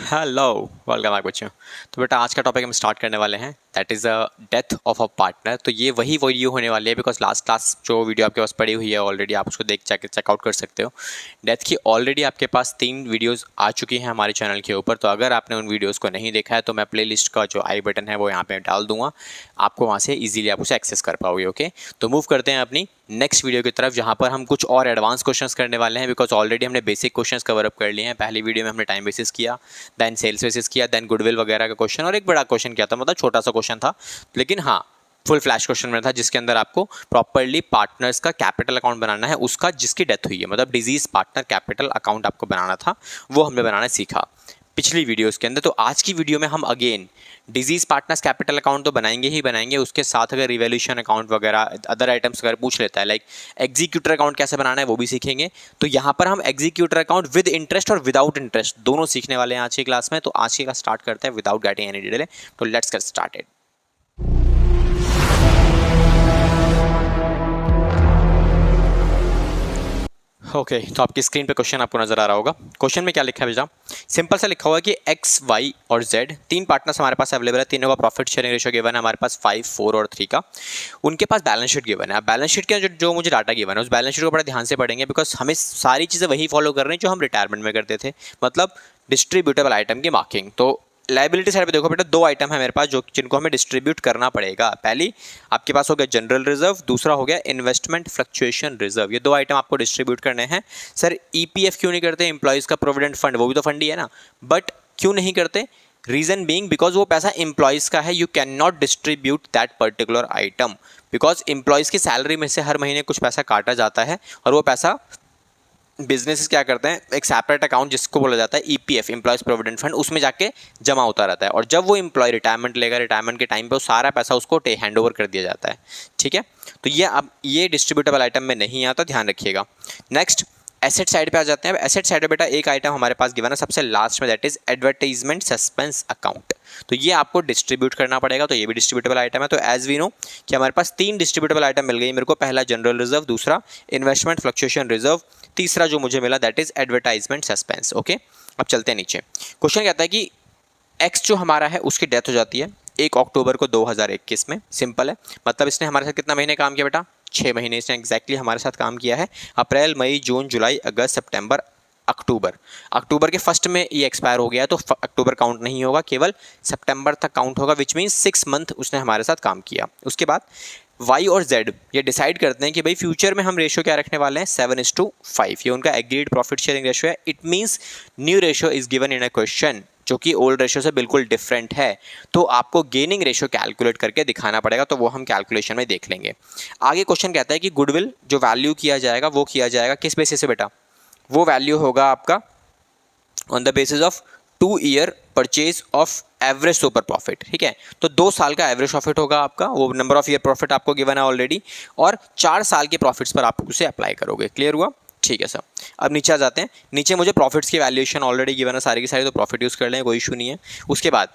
Hello, welcome back बच्चों। तो बेटा आज का टॉपिक हम स्टार्ट करने वाले हैं, that is a death of a partner. तो ये वही वीडियो होने वाली है बिकॉज लास्ट क्लास जो वीडियो आपके पास पड़ी हुई है ऑलरेडी आप उसको चेकआउट कर सकते हो। डेथ की ऑलरेडी आपके पास 3 वीडियोस आ चुकी हैं हमारे चैनल के ऊपर। तो अगर आपने उन वीडियोज़ को नहीं देखा है तो मैं प्ले लिस्ट का जो आई बटन है वो यहाँ पर डाल दूंगा, आपको वहाँ से ईजिली आप उसे एक्सेस कर पाओगे। ओके, तो मूव करते हैं अपनी नेक्स्ट वीडियो की तरफ जहाँ पर हम कुछ और एडवांस क्वेश्चंस करने वाले हैं बिकॉज ऑलरेडी हमने बेसिक क्वेश्चंस कवर अप कर लिए हैं। पहली वीडियो में हमने टाइम बेसिस किया, देन सेल्स बेसिस किया, देन गुडविल वगैरह का क्वेश्चन और एक बड़ा क्वेश्चन किया था, मतलब छोटा सा क्वेश्चन था लेकिन हाँ फुल फ्लैश क्वेश्चन में था, जिसके अंदर आपको प्रॉपर्ली पार्टनर्स का कैपिटल अकाउंट बनाना है, उसका जिसकी डेथ हुई है, मतलब डिजीज पार्टनर कैपिटल अकाउंट आपको बनाना था, वो हमने बनाना सीखा पिछली वीडियोस के अंदर। तो आज की वीडियो में हम again disease partners capital account तो बनाएंगे ही बनाएंगे, उसके साथ अगर रिवैल्यूएशन अकाउंट वगैरह अदर आइटम्स अगर पूछ लेता है लाइक एग्जीक्यूटर अकाउंट कैसे बनाना है वो भी सीखेंगे। तो यहाँ पर हम एग्जीक्यूटर अकाउंट विद इंटरेस्ट और विदाउट इंटरेस्ट दोनों सीखने वाले हैं आज की क्लास में। तो आज की क्लास स्टार्ट करते हैं विदाउट गेटिंग एनी डिटेल। तो लेट्स गेट स्टार्टेड। ओके तो आपकी स्क्रीन पे क्वेश्चन आपको नजर आ रहा होगा। क्वेश्चन में क्या लिखा है बेटा, सिंपल सा लिखा हुआ है कि एक्स वाई और जेड तीन पार्टनर्स हमारे पास अवेलेबल है, तीनों का प्रॉफिट शेयरिंग रेशियो गिवन है हमारे पास 5, 4 और 3 का। उनके पास बैलेंस शीट गिवन है। अब बैलेंस शीट के जो मुझे डाटा गिवन है उस बैलेंस शीट को बड़ा ध्यान से पढ़ेंगे बिकॉज हमें सारी चीज़ें वही फॉलो कर रही हैं जो हम रिटायरमेंट में करते थे, मतलब डिस्ट्रीब्यूटेबल आइटम की मार्किंग। तो लाइबिलिटी साइड पे देखो बेटा, 2 आइटम है मेरे पास जो जिनको हमें डिस्ट्रीब्यूट करना पड़ेगा। पहली आपके पास हो गया जनरल रिजर्व, दूसरा हो गया इन्वेस्टमेंट फ्लक्चुएशन रिजर्व। ये 2 आइटम आपको डिस्ट्रीब्यूट करने हैं। सर ईपीएफ क्यों नहीं करते, एम्प्लॉयज़ का प्रोविडेंट फंड, वो भी तो फंड ही है ना, बट क्यों नहीं करते? रीजन बीइंग बिकॉज वो पैसा एम्प्लॉयज़ का है, you can not distribute that particular item because employees की सैलरी में से हर महीने कुछ पैसा काटा जाता है और वो पैसा बिजनेसेस क्या करते हैं, एक सेपरेट अकाउंट जिसको बोला जाता है ईपीएफ, एम्प्लॉयज प्रोविडेंट फंड, उसमें जाके जमा होता रहता है और जब वो एम्प्लॉय रिटायरमेंट लेगा, रिटायरमेंट के टाइम पे वो सारा पैसा उसको हैंड ओवर कर दिया जाता है। ठीक है, तो ये अब ये डिस्ट्रीब्यूटेबल आइटम में नहीं आता, ध्यान रखिएगा। नेक्स्ट एसेट साइड पे आ जाते हैं। एसेट साइड पे बेटा एक आइटम हमारे पास गिवन है सबसे लास्ट में, that is advertisement suspense account. तो ये आपको डिस्ट्रीब्यूट करना पड़ेगा, तो ये भी डिस्ट्रीब्यूटेबल आइटम है। तो एज वी नो कि हमारे पास 3 डिस्ट्रीब्यूटेबल आइटम मिल गई मेरे को, पहला जनरल रिजर्व, दूसरा इन्वेस्टमेंट फ्लक्चुएशन रिजर्व, तीसरा जो मुझे मिला that is advertisement suspense. Okay, अब चलते हैं नीचे। क्वेश्चन कहता है कि एक्स जो हमारा है उसकी डेथ हो जाती है 1 अक्टूबर को 2021 में। सिंपल है, मतलब इसने हमारे साथ कितना महीने काम किया बेटा, 6 महीने इसने एग्जैक्टली हमारे साथ काम किया है। अप्रैल, मई, जून, जुलाई, अगस्त, सितंबर, अक्टूबर। अक्टूबर के फर्स्ट में ये एक्सपायर हो गया तो अक्टूबर काउंट नहीं होगा, केवल सितंबर तक काउंट होगा, विच मीन्स 6 मंथ उसने हमारे साथ काम किया। उसके बाद वाई और जेड ये डिसाइड करते हैं कि भाई फ्यूचर में हम रेशियो क्या रखने वाले हैं, 7:5। ये उनका एग्रीड प्रॉफिट शेयरिंग रेशियो है। It means new ratio is given in a question जो कि ओल्ड रेशियो से बिल्कुल डिफरेंट है। तो आपको गेनिंग रेशियो कैलकुलेट करके दिखाना पड़ेगा, तो वो हम कैलकुलेशन में देख लेंगे। आगे क्वेश्चन कहता है कि गुडविल जो वैल्यू किया जाएगा वो किया जाएगा किस बेसिस से बेटा, वो वैल्यू होगा आपका on the basis of 2 year purchase of average super profit. ठीक है, तो 2 साल का एवरेज प्रॉफिट होगा आपका, वो नंबर ऑफ ईयर प्रॉफिट आपको गिवन है ऑलरेडी, और 4 साल के प्रॉफिट्स पर आप उसे अप्लाई करोगे। क्लियर हुआ? ठीक है सर। अब नीचे आ जाते हैं। नीचे मुझे प्रॉफिट्स की वैल्यूएशन ऑलरेडी गिवन है सारी की सारी, तो प्रॉफिट यूज कर लें, कोई इशू नहीं है। उसके बाद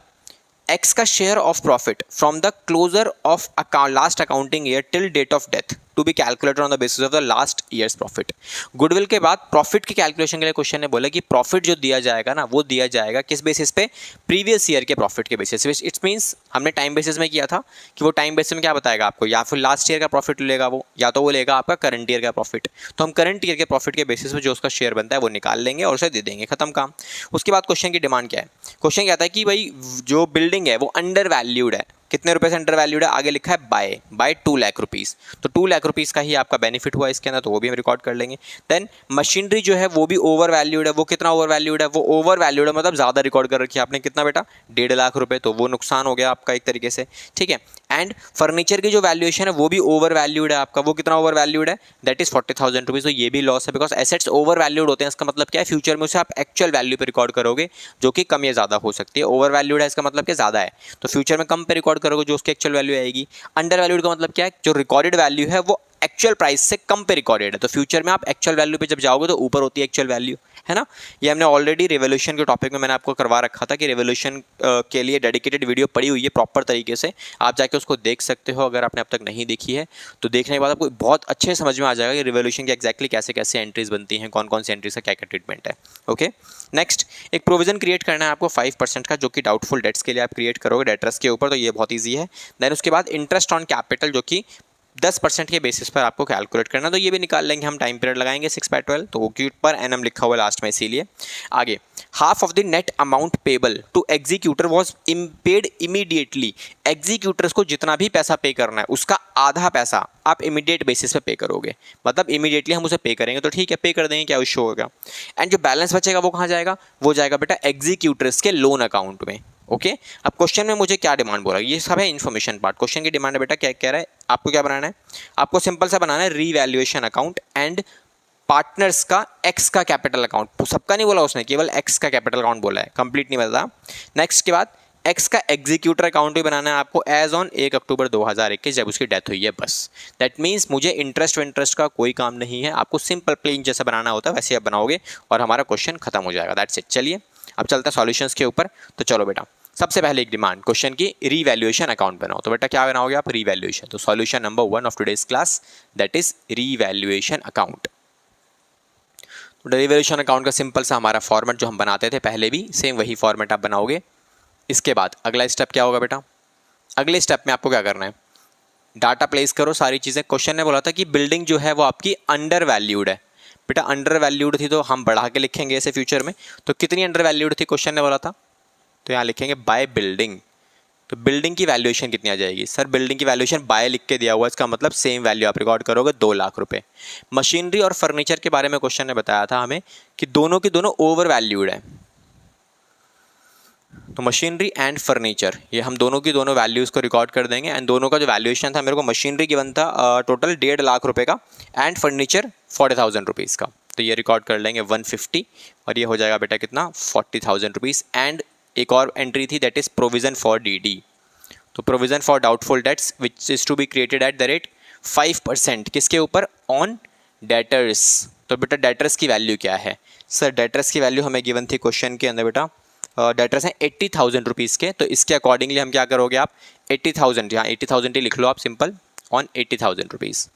एक्स का share of profit from the closure of last accounting year till date of death to be calculated on the basis of the last year's profit. Goodwill के बाद प्रॉफिट की कैलकुलेशन के लिए क्वेश्चन ने बोला कि प्रॉफिट जो दिया जाएगा ना वो दिया जाएगा किस बेसिस पे, प्रीवियस ईयर के प्रॉफिट के बेसिस पे। इट्स मीन्स हमने टाइम बेसिस में किया था कि वो टाइम बेसिस में क्या बताएगा आपको, या फिर लास्ट ईयर का प्रॉफिट लेगा वो, या तो वो लेगा आपका करंट ईयर का प्रॉफिट। तो हम करंट ईयर के प्रॉफिट के बेसिस पे जो उसका शेयर बनता है वो निकाल लेंगे और उसे दे देंगे, खत्म काम। उसके बाद क्वेश्चन की डिमांड क्या है, क्वेश्चन कहता है कि भाई जो बिल्डिंग है वो अंडर वैल्यूड है, कितने रुपए से अंडर वैल्यूड है, आगे लिखा है बाय 2 लाख रुपीस। तो 2 लाख रुपीस का ही आपका बेनिफिट हुआ इसके अंदर, तो वो भी हम रिकॉर्ड कर लेंगे। देन मशीनरी जो है वो भी ओवर वैल्यूड है, वो कितना ओवर वैल्यूड है, वो ओवर वैल्यूड है मतलब ज़्यादा रिकॉर्ड कर रखी है आपने, कितना बेटा, 1.5 लाख रुपए, तो वो नुकसान हो गया आपका एक तरीके से। ठीक है, एंड फर्नीचर की जो वैल्यूएशन है वो भी ओवर वैल्यूड है आपका, वो कितना ओवर वैल्यूड है, दैट इज 40,000 रुपीज़। तो ये भी लॉस है बिकॉज एसेट्स ओवर वैल्यूड होते हैं। इसका मतलब क्या है, फ्यूचर में उसे आप एक्चुअल वैल्यू पे रिकॉर्ड करोगे जो कि कम या ज़्यादा हो सकती है। ओवर वैल्यूड है इसका मतलब क्या, ज़्यादा है, तो फ्यूचर में कम पे रिकॉर्ड करोगे जो उसकी एक्चुअल वैल्यू आएगी। अंडर वैल्यूड का मतलब क्या है, जो रिकॉर्डेड वैल्यू है वो एक्चुअल प्राइस से कम पे रिकॉर्डेड है। तो फ्यूचर में आप एक्चुअल वैल्यू पे जब जाओगे तो ऊपर होती है एक्चुअल वैल्यू, है ना। ये हमने ऑलरेडी रेवोल्यूशन के टॉपिक में मैंने आपको करवा रखा था कि रेवोल्यूशन के लिए डेडिकेटेड वीडियो पड़ी हुई है प्रॉपर तरीके से, आप जाके उसको देख सकते हो अगर आपने अब तक नहीं देखी है। तो देखने के बाद आपको बहुत अच्छे समझ में आ जाएगा कि रेवोल्यूशन की एक्जैक्टली कैसे कैसे एंट्रीज बनती हैं, कौन कौन सी एंट्रीज का क्या क्या ट्रीटमेंट है। ओके, नेक्स्ट एक प्रोविजन क्रिएट करना है आपको 5% का, जो कि डाउटफुल डेट्स के लिए आप क्रिएट करोगे डेटर्स के ऊपर, तो ये बहुत ईजी है। देन उसके बाद इंटरेस्ट ऑन कैपिटल जो कि 10% के बेसिस पर आपको कैलकुलेट करना, तो ये भी निकाल लेंगे हम, टाइम पीरियड लगाएंगे 6/12, तो वो क्यूट पर एनम लिखा हुआ लास्ट में इसीलिए। आगे half of the net amount payable to executor was paid immediately, executors को जितना भी पैसा पे करना है उसका आधा पैसा आप इमीडिएट बेसिस पे करोगे, मतलब इमीडिएटली हम उसे पे करेंगे, तो ठीक है पे कर देंगे, क्या इशू होगा। एंड जो बैलेंस बचेगा वो कहाँ जाएगा, वो जाएगा बेटा एग्जीक्यूटर्स के लोन अकाउंट में। ओके, अब क्वेश्चन में मुझे क्या डिमांड बोला, ये सब है इन्फॉर्मेशन पार्ट। क्वेश्चन की डिमांड है बेटा, क्या कह रहा है आपको, क्या बनाना है आपको, सिंपल सा बनाना है रीवैल्यूएशन अकाउंट एंड पार्टनर्स का एक्स का कैपिटल अकाउंट। सबका नहीं बोला उसने, केवल एक्स का कैपिटल अकाउंट बोला है, कंप्लीट नहीं बता। नेक्स्ट के बाद एक्स का एग्जीक्यूटर अकाउंट भी बनाना है आपको एज ऑन 1 अक्टूबर 2021 जब उसकी डेथ हुई है, बस। दैट मीन्स मुझे इंटरेस्ट का कोई काम नहीं है, आपको सिंपल प्लेन जैसा बनाना होता है वैसे आप बनाओगे और हमारा क्वेश्चन खत्म हो जाएगा, दैट्स इट। चलिए अब चलते हैं सॉल्यूशंस के ऊपर। तो चलो बेटा, सबसे पहले एक डिमांड क्वेश्चन की रीवैल्यूएशन अकाउंट बनाओ, तो बेटा क्या बनाओगे आप, रीवैल्यूएशन। तो solution number 1 of today's class that is revaluation account. तो रीवैल्यूएशन अकाउंट का सिंपल सा हमारा फॉर्मेट जो हम बनाते थे पहले भी, सेम वही फॉर्मेट आप बनाओगे। इसके बाद अगला स्टेप क्या होगा बेटा, अगले स्टेप में आपको क्या करना है, डाटा प्लेस करो सारी चीज़ें। क्वेश्चन ने बोला था कि बिल्डिंग जो है वो आपकी अंडर वैल्यूड है, बेटा अंडर वैल्यूड थी तो हम बढ़ा के लिखेंगे ऐसे फ्यूचर में। तो कितनी अंडर वैल्यूड थी क्वेश्चन ने बोला था, तो यहाँ लिखेंगे बाय बिल्डिंग। तो बिल्डिंग की वैल्यूएशन कितनी आ जाएगी, सर बिल्डिंग की वैल्यूएशन बाय लिख के दिया हुआ है, इसका मतलब सेम वैल्यू आप रिकॉर्ड करोगे 2 लाख रुपए। मशीनरी और फर्नीचर के बारे में क्वेश्चन ने बताया था हमें कि दोनों की दोनों ओवर वैल्यूड है, तो मशीनरी एंड फर्नीचर ये हम दोनों की दोनों वैल्यूज़ को रिकॉर्ड कर देंगे। एंड दोनों का जो वैल्यूएशन था, मेरे को मशीनरी गिवन था टोटल 1.5 लाख रुपए का एंड फर्नीचर 40,000 रुपीज़ का, तो ये रिकॉर्ड कर लेंगे 150 और ये हो जाएगा बेटा कितना 40,000 रुपीज़। एंड एक और एंट्री थी that is provision for DD, तो provision for doubtful debts which is to be created at the rate 5%, किसके ऊपर, ऑन डेटर्स। तो बेटा डेटर्स की वैल्यू क्या है, सर डेटर्स की वैल्यू हमें गिवन थी क्वेश्चन के अंदर बेटा, डेटर्स हैं 80,000 रुपीज़ के, तो इसके अकॉर्डिंगली हम क्या करोगे आप 80,000, यहाँ 80,000 ही लिख लो आप सिंपल, ऑन 80,000 रुपीज़।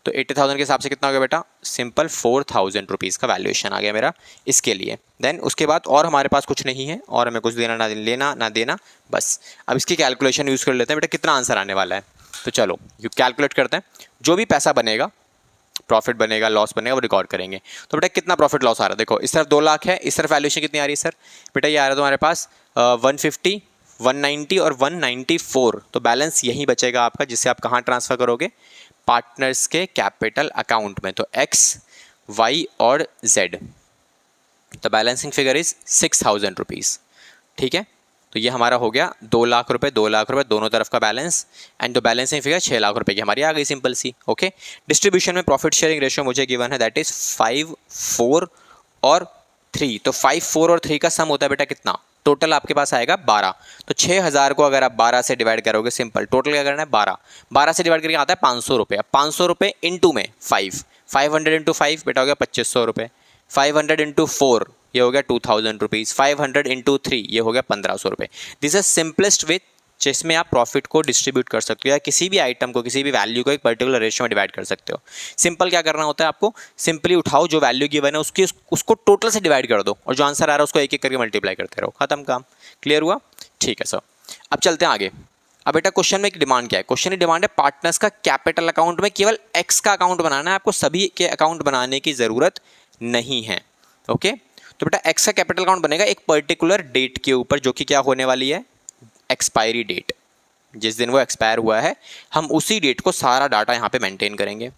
तो 80,000 के हिसाब से कितना हो गया बेटा, सिंपल 4,000 रुपीज़ का वैल्यूएशन आ गया मेरा इसके लिए। देन उसके बाद और हमारे पास कुछ नहीं है और हमें कुछ देना ना लेना ना देना, बस। अब इसकी कैलकुलेशन यूज़ कर लेते हैं बेटा, कितना आंसर आने वाला है। तो चलो कैलकुलेट करते हैं, जो भी पैसा बनेगा, प्रॉफिट बनेगा लॉस बनेगा वो रिकॉर्ड करेंगे। तो बेटा कितना प्रॉफिट लॉस आ रहा है, देखो इस तरफ 2 लाख है, इस तरफ वैल्यूएशन कितनी आ रही है सर, बेटा ये आ रहा है तुम्हारे पास 150, 190 और 194, तो बैलेंस यही बचेगा आपका, जिससे आप कहाँ ट्रांसफ़र करोगे, पार्टनर्स के कैपिटल अकाउंट में, तो एक्स वाई और Z. The balancing figure is 6,000 rupees, ठीक है। तो ये हमारा हो गया 2 लाख रुपए, 2 लाख रुपए दोनों तरफ का balance, and the balancing figure 6 lakh रुपए की हमारी आ गई सिंपल सी। ओके, डिस्ट्रीब्यूशन में प्रॉफिट शेयरिंग रेशियो मुझे गिवन है दैट इज 5, 4 और 3, तो 5, 4 और 3 का सम होता है बेटा कितना, टोटल आपके पास आएगा 12। तो 6,000 को अगर आप 12 से डिवाइड करोगे, सिंपल टोटल क्या करना है 12 से डिवाइड करके आता है 500 रुपये। अब 500 रुपये इंटू में 500 इंटू 5 बेटा हो गया 2500 रुपये, 500 इंटू 4 ये हो गया 2,000 रुपीज़, 500 इंटू 3 ये हो गया 1,500 रुपये। दिस इज सिंपलेस्ट वे जिसमें आप प्रॉफिट को डिस्ट्रीब्यूट कर सकते हो या किसी भी आइटम को, किसी भी वैल्यू को एक पर्टिकुलर रेशियो में डिवाइड कर सकते हो। सिंपल क्या करना होता है आपको, सिंपली उठाओ जो वैल्यू गिवन है उसको टोटल से डिवाइड कर दो और जो आंसर आ रहा है उसको एक एक करके मल्टीप्लाई करते रहो, खत्म काम। क्लियर हुआ, ठीक है सर। अब चलते हैं आगे। अब बेटा क्वेश्चन में एक डिमांड क्या है, क्वेश्चन की डिमांड है पार्टनर्स का कैपिटल अकाउंट में केवल एक्स का अकाउंट बनाना है, आपको सभी के अकाउंट बनाने की ज़रूरत नहीं है। ओके, तो बेटा एक्स का कैपिटल अकाउंट बनेगा एक पर्टिकुलर डेट के ऊपर, जो कि क्या होने वाली है, एक्सपायरी डेट, जिस दिन वो एक्सपायर हुआ है हम उसी डेट को सारा डाटा यहाँ पे मेंटेन करेंगे।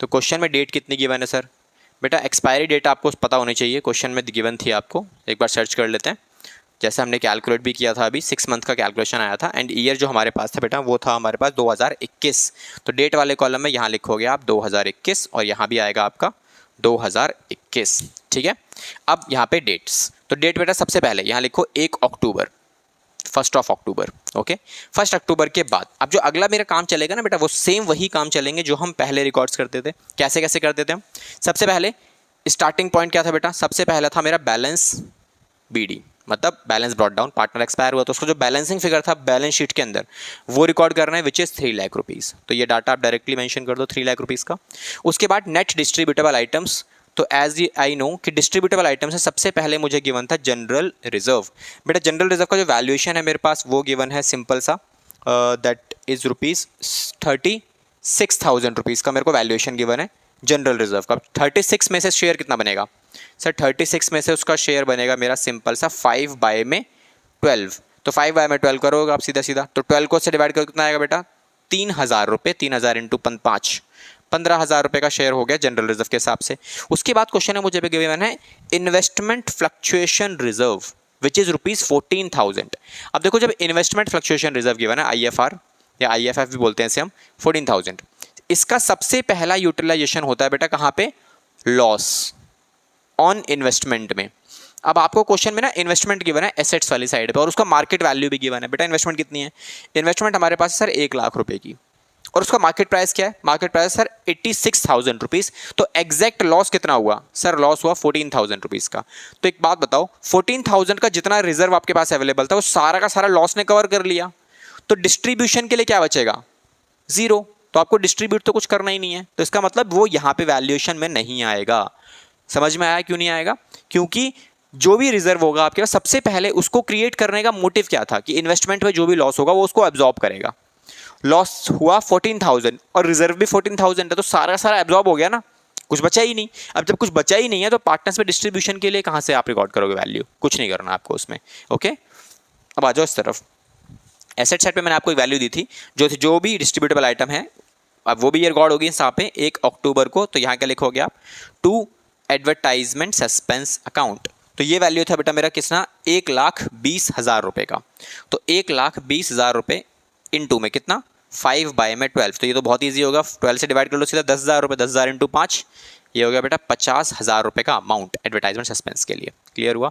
तो क्वेश्चन में डेट कितनी गिवन है सर, बेटा एक्सपायरी डेट आपको पता होनी चाहिए, क्वेश्चन में गिवन थी आपको, एक बार सर्च कर लेते हैं। जैसे हमने कैलकुलेट भी किया था अभी, 6 मंथ का कैलकुलेशन आया था एंड ईयर जो हमारे पास था बेटा वो था हमारे पास 2021। तो डेट वाले कॉलम में यहाँ लिखोगे आप 2021 और यहाँ भी आएगा आपका 2021, ठीक है। अब यहाँ पे डेट्स, तो डेट बेटा सबसे पहले यहाँ लिखो 1 अक्टूबर, 1 अक्टूबर। ओके, 1 अक्टूबर के बाद अब जो अगला मेरा काम चलेगा ना बेटा, वो सेम वही काम चलेंगे जो हम पहले रिकॉर्ड्स करते थे। कैसे कैसे करते थे हम? सबसे पहले स्टार्टिंग पॉइंट क्या था बेटा? सबसे पहला था मेरा बैलेंस बीडी, मतलब balance brought down, partner expire हुआ तो उसको जो बैलेंसिंग फिगर था बैलेंस शीट के अंदर वो रिकॉर्ड करना है, विच इज 3 लाख रुपीज़। तो ये डाटा आप डायरेक्टली मेंशन कर दो 3 लाख रुपीज़ का। उसके बाद नेट डिस्ट्रीब्यूटेबल आइटम्स, तो एज आई नो कि डिस्ट्रीब्यूटेबल आइटम्स है, सबसे पहले मुझे गिवन था जनरल रिजर्व। बेटा जनरल रिजर्व का जो वैल्यूएशन है मेरे पास वो गिवन है सिंपल सा, दैट इज ₹36,000 का मेरे को वैल्यूएशन गिवन है जनरल रिजर्व का। 36 में से शेयर कितना बनेगा सर? 36 में से उसका शेयर बनेगा मेरा सिंपल सा 5/12। तो 5/12 करोगे आप सीधा सीधा, तो 12 को से डिवाइड करो कितना आएगा बेटा? 3,000 रुपये। 3,000 इंटू 5, 15,000 रुपये का शेयर हो गया जनरल रिजर्व के हिसाब से। उसके बाद क्वेश्चन है मुझे गिवन है investment fluctuation reserve which is ₹14,000। अब देखो जब इन्वेस्टमेंट फ्लक्चुएशन रिजर्व गिवन है IFR या IFF भी बोलते हैं इसे हम, 14,000, इसका सबसे पहला यूटिलाइजेशन होता है बेटा कहाँ पे? लॉस ऑन इन्वेस्टमेंट में। अब आपको क्वेश्चन में ना इन्वेस्टमेंट गिवन है एसेट्स वाली साइड पे और उसका मार्केट वैल्यू भी गिवन है। बेटा इन्वेस्टमेंट कितनी है? इन्वेस्टमेंट हमारे पास सर 1 लाख रुपए की, और उसका मार्केट प्राइस क्या है? Market price sir 86,000 rupees. तो एग्जैक्ट लॉस कितना हुआ सर? लॉस हुआ 14,000 रुपीज़ का। तो एक बात बताओ, 14,000 का जितना रिजर्व आपके पास अवेलेबल था वो सारा का सारा लॉस ने कवर कर लिया, तो डिस्ट्रीब्यूशन के लिए क्या बचेगा? जीरो। तो आपको डिस्ट्रीब्यूट तो कुछ करना ही नहीं है, तो इसका मतलब वो यहाँ पे वैल्यूएशन में नहीं आएगा। समझ में आया क्यों नहीं आएगा? क्योंकि जो भी रिजर्व होगा आपके पास सबसे पहले उसको क्रिएट करने का मोटिव क्या था कि इन्वेस्टमेंट में जो भी लॉस होगा वो उसको एब्जॉर्ब करेगा। लॉस हुआ 14,000 और रिजर्व भी 14,000 है, तो सारा का सारा एब्जॉर्ब हो गया ना, कुछ बचा ही नहीं। अब जब कुछ बचा ही नहीं है तो पार्टनर्स में डिस्ट्रीब्यूशन के लिए कहाँ से आप रिकॉर्ड करोगे वैल्यू? कुछ नहीं करना आपको उसमें। ओके, अब आ जाओ इस तरफ। एसेट साइड पे मैंने आपको एक वैल्यू दी थी जो भी डिस्ट्रीब्यूटेबल आइटम है, अब वो भी ये रिकॉर्ड होगी यहाँ पे 1 अक्टूबर को। तो यहाँ क्या लिखोगे आप? To advertisement suspense account. तो ये वैल्यू था बेटा मेरा कितना? 1,20,000 रुपये का। तो 1,20,000 रुपये इंटू में कितना? 5/12। तो ये तो बहुत ईजी होगा, 12 से डिवाइड कर लो सीधा 10,000 रुपये। 10,000 इंटू 5, ये हो गया बेटा 50,000 रुपये का अमाउंट एडवर्टाइजमेंट सस्पेंस के लिए। क्लियर हुआ?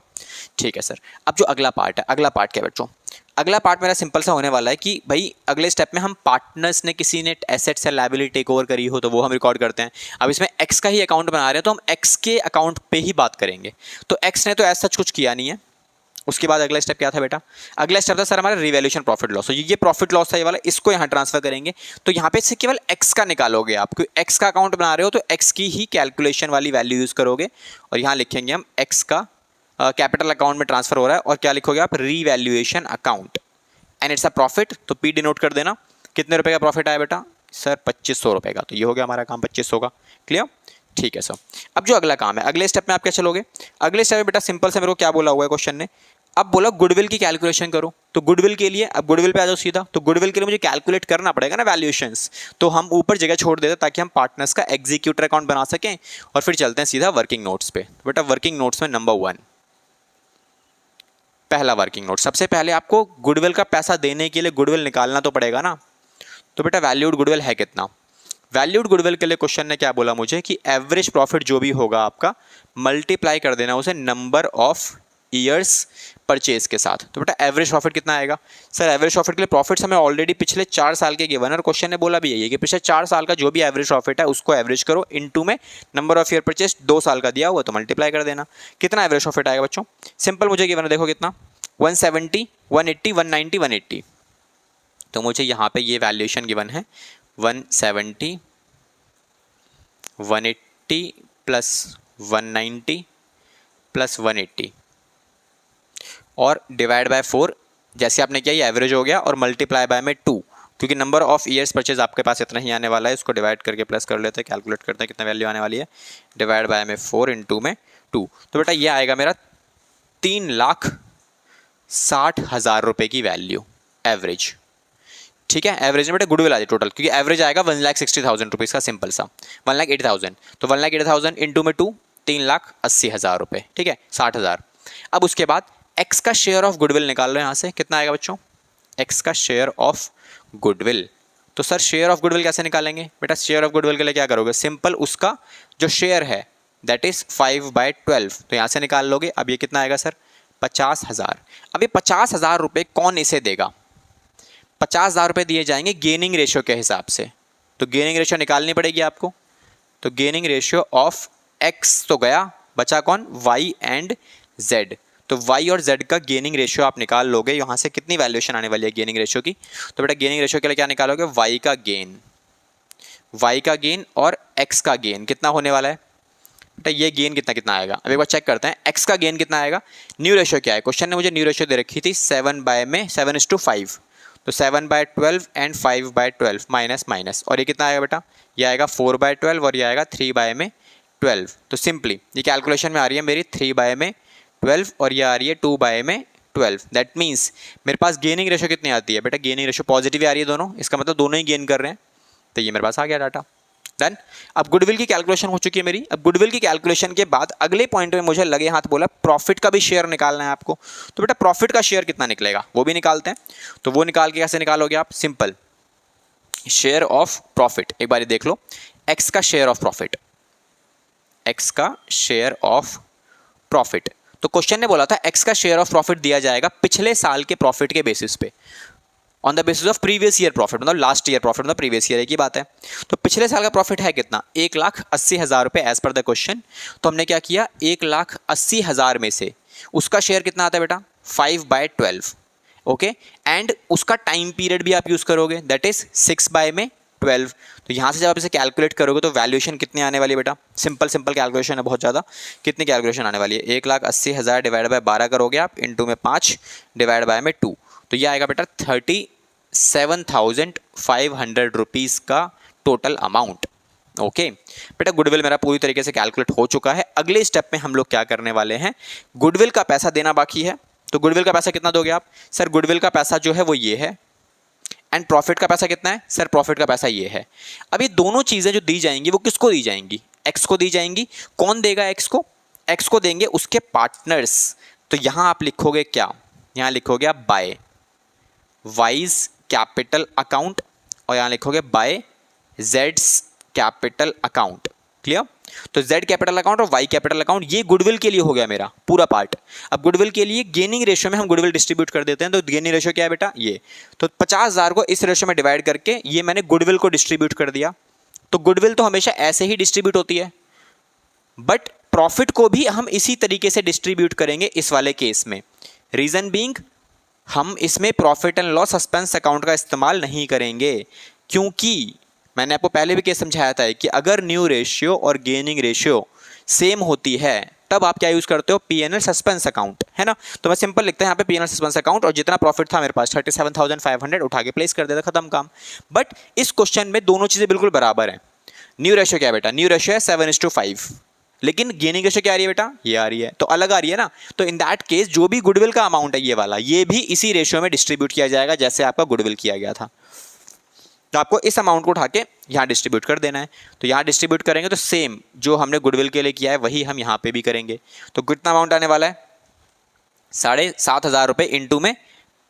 ठीक है सर। अब जो अगला पार्ट है, अगला पार्ट क्या है बच्चों? अगला पार्ट मेरा सिंपल सा होने वाला है कि भाई अगले स्टेप में हम पार्टनर्स ने किसी ने एसेट्स या लायबिलिटी टेक ओवर करी हो तो वो हम रिकॉर्ड करते हैं। अब इसमें एक्स का ही अकाउंट बना रहे हैं तो हम एक्स के अकाउंट पे ही बात करेंगे। तो एक्स ने तो ऐसा कुछ किया नहीं है। उसके बाद अगला स्टेप क्या था बेटा? अगला स्टेप था सर हमारा रिवैल्यूएशन प्रॉफिट लॉस। तो ये प्रॉफिट लॉस था ये वाला, इसको यहाँ ट्रांसफर करेंगे। तो यहाँ पे से केवल एक्स का निकालोगे आप, क्योंकि एक्स का अकाउंट बना रहे हो तो एक्स की ही कैलकुलेशन वाली वैल्यू यूज़ करोगे और यहाँ लिखेंगे हम एक्स का कैपिटल अकाउंट में ट्रांसफर हो रहा है। और क्या लिखोगे आप? Revaluation account and it's a profit. तो पी डिनोट कर देना। कितने रुपए का प्रॉफिट आया बेटा? सर 2,500 रुपये का। तो ये हो गया हमारा काम 2,500 का। क्लियर? ठीक है सर। अब जो अगला काम है, अगले स्टेप में आप क्या चलोगे? अगले स्टेप में बेटा सिंपल से मेरे को क्या बोला हुआ है क्वेश्चन ने? अब बोला गुडविल की कैलकुलेशन करो। तो गुडविल के लिए, अब गुडविल पे आ जाओ सीधा। तो गुडविल के लिए मुझे कैलकुलेट करना पड़ेगा ना वैल्यूएशंस, तो हम ऊपर जगह छोड़ देते ताकि हम पार्टनर्स का एग्जीक्यूटर अकाउंट बना सकें और फिर चलते हैं सीधा वर्किंग नोट्स पे। बेटा वर्किंग नोट्स में नंबर 1, पहला वर्किंग नोट, सबसे पहले आपको गुडविल का पैसा देने के लिए गुडविल निकालना तो पड़ेगा ना। तो बेटा वैल्यूड गुडविल है कितना? वैल्यूड गुडविल के लिए क्वेश्चन ने क्या बोला मुझे कि एवरेज प्रॉफिट जो भी होगा आपका मल्टीप्लाई कर देना उसे नंबर ऑफ ईयर्स परचेज के साथ। तो बेटा एवरेज प्रॉफिट कितना आएगा? सर एवरेज प्रॉफिट के लिए प्रॉफिट्स हमें ऑलरेडी पिछले 4 साल के गिवन है और क्वेश्चन ने बोला भी यही है कि पिछले 4 साल का जो भी एवरेज प्रॉफिट है उसको एवरेज करो, इनटू में नंबर ऑफ ईयर परचेज 2 साल का दिया हुआ तो मल्टीप्लाई कर देना। कितना एवरेज प्रॉफिट आएगा बच्चों? सिंपल मुझे गिवन है, देखो कितना? 170, 180, 190, 180। तो मुझे यहाँ पे ये वैल्यूएशन गिवन है 170, 180 प्लस 190 प्लस 180 और डिवाइड बाय 4। जैसे आपने किया ये एवरेज हो गया और मल्टीप्लाई बाय में 2, क्योंकि नंबर ऑफ ईयर्स परचेज आपके पास इतना ही आने वाला है। इसको डिवाइड करके प्लस कर लेते हैं, कैलकुलेट करते हैं कितना वैल्यू आने वाली है। डिवाइड बाय में 4 इंटू में 2। तो बेटा ये आएगा मेरा 3,60,000 रुपये की वैल्यू एवरेज। ठीक है, एवरेज में बेटा गुडविल आ जाए टोटल, क्योंकि एवरेज आएगा 1,60,000 रुपीज़ का सिंपल सा, 1,80,000। तो 1,80,000 इंटू में 2, 3,80,000 रुपये। ठीक है, 60,000। अब उसके बाद एक्स का शेयर ऑफ गुडविल निकाल लो यहाँ से। कितना आएगा बच्चों? एक्स का शेयर ऑफ गुडविल। तो सर शेयर ऑफ गुडविल कैसे निकालेंगे? बेटा शेयर ऑफ गुडविल के लिए क्या करोगे? सिंपल उसका जो शेयर है दैट इज 5/12, तो यहाँ से निकाल लोगे। अब ये कितना आएगा सर? 50,000। अब ये 50,000 रुपये कौन इसे देगा? 50,000 रुपये दिए जाएंगे गेनिंग रेशियो के हिसाब से। तो गेनिंग रेशियो निकालनी पड़ेगी आपको। तो गेनिंग रेशियो ऑफ एक्स तो गया, बचा कौन? Y and Z. तो वाई और जेड का गेनिंग रेशियो आप निकाल लोगे। यहाँ से कितनी वैल्यूएशन आने वाली है गेनिंग रेशियो की? तो बेटा गेनिंग रेशियो के लिए क्या निकालोगे? वाई का गेन, वाई का गेन और एक्स का गेन कितना होने वाला है बेटा? ये गेन कितना कितना आएगा? अब एक बार चेक करते हैं। एक्स का गेन कितना आएगा? न्यू रेशियो क्या है? क्वेश्चन ने मुझे न्यू रेशियो दे रखी थी 7/5। तो 7/12 एंड 5/12 माइनस माइनस, और ये कितना आएगा बेटा? ये आएगा 4/12 और ये आएगा 3/12। तो सिंपली ये कैलकुलेशन में आ रही है मेरी 3/12 और ये आ रही है 2/12। दैट मीन्स मेरे पास गेनिंग रेशियो कितनी आती है बेटा? गेनिंग रेशियो पॉजिटिव आ रही है दोनों, इसका मतलब दोनों ही गेन कर रहे हैं। तो ये मेरे पास आ गया डाटा। डन। अब गुडविल की कैलकुलेशन हो चुकी है मेरी। अब गुडविल की कैलकुलेशन के बाद अगले पॉइंट में मुझे लगे हाथ बोला प्रॉफिट का भी शेयर निकालना है आपको। तो बेटा प्रॉफिट का शेयर कितना निकलेगा वो भी निकालते हैं। तो वो निकाल के कैसे निकालोगे आप? Simple, share of profit. एक बार देख लो, एक्स का शेयर ऑफ प्रॉफिट, एक्स का शेयर ऑफ प्रॉफिट। तो क्वेश्चन ने बोला था एक्स का शेयर ऑफ प्रॉफिट दिया जाएगा पिछले साल के प्रॉफिट के बेसिस पे, on the basis of previous year profit, मतलब लास्ट ईयर प्रॉफिट, मतलब प्रीवियस ईयर की बात है। तो पिछले साल का प्रॉफिट है कितना? 1,80,000 रुपये एज पर द क्वेश्चन। तो हमने क्या किया? 1,80,000 में से उसका शेयर कितना आता है बेटा? 5/12। ओके, एंड उसका टाइम पीरियड भी आप यूज करोगे, दैट इज 6/12। तो यहाँ से जब आप इसे कैलकुलेट करोगे तो वैल्यूएशन कितनी आने वाली है बेटा? सिंपल सिंपल कैलकुलेशन है, बहुत ज़्यादा। कितनी कैलकुलेशन आने वाली है? 1,80,000 डिवाइड बाय 12 करोगे आप, इंटू में 5 डिवाइड बाय में 2। तो ये आएगा बेटा 37,500 रुपीज़ का टोटल अमाउंट। ओके बेटा, गुडविल मेरा पूरी तरीके से कैलकुलेट हो चुका है। अगले स्टेप में हम लोग क्या करने वाले हैं? गुडविल का पैसा देना बाकी है। तो गुडविल का पैसा कितना दोगे आप? सर गुडविल का पैसा जो है वो ये है, एंड प्रॉफिट का पैसा कितना है? सर प्रॉफिट का पैसा ये है। अब ये दोनों चीज़ें जो दी जाएंगी वो किसको दी जाएंगी? एक्स को दी जाएंगी। कौन देगा एक्स को? एक्स को देंगे उसके पार्टनर्स। तो यहाँ आप लिखोगे क्या? यहाँ लिखोगे आप बाय वाइज कैपिटल अकाउंट, और यहाँ लिखोगे बाय जेड्स कैपिटल अकाउंट। क्लियर? तो जेड कैपिटल अकाउंट और वाई कैपिटल अकाउंट, ये गुडविल के लिए हो गया मेरा पूरा पार्ट। अब गुडविल के लिए गेनिंग रेशियो में हम गुडविल डिस्ट्रीब्यूट कर देते हैं। तो गेनिंग रेशियो क्या है बेटा? ये। तो 50,000 को इस रेशियो में डिवाइड करके ये मैंने गुडविल को डिस्ट्रीब्यूट कर दिया। तो गुडविल तो हमेशा ऐसे ही डिस्ट्रीब्यूट होती है, बट प्रॉफिट को भी हम इसी तरीके से डिस्ट्रीब्यूट करेंगे इस वाले केस में। रीजन बीइंग, हम इसमें profit and loss suspense account का इस्तेमाल नहीं करेंगे, क्योंकि मैंने आपको पहले भी केस समझाया था कि अगर न्यू रेशियो और गेनिंग रेशियो सेम होती है तब आप क्या यूज करते हो? पीएनएल सस्पेंस अकाउंट, है ना। तो मैं सिंपल लिखता है यहाँ पे पीएनएल सस्पेंस अकाउंट, और जितना प्रॉफिट था मेरे पास 37,500 उठा के प्लेस कर देता, खत्म काम। बट इस क्वेश्चन में दोनों चीजें बिल्कुल बराबर है। न्यू रेशियो क्या है बेटा? न्यू रेशियो है 7:5, लेकिन गेनिंग रेशियो क्या आ रही है बेटा? ये आ रही है, तो अलग आ रही है ना। तो इन दैट केस जो भी गुडविल का अमाउंट है ये वाला, ये भी इसी रेशियो में डिस्ट्रीब्यूट किया जाएगा जैसे आपका गुडविल किया गया था। तो आपको इस अमाउंट को उठा के यहाँ डिस्ट्रीब्यूट कर देना है। तो यहाँ डिस्ट्रीब्यूट करेंगे तो सेम जो हमने गुडविल के लिए किया है वही हम यहाँ पे भी करेंगे। तो कितना अमाउंट आने वाला है? 7,500 रुपये इंटू में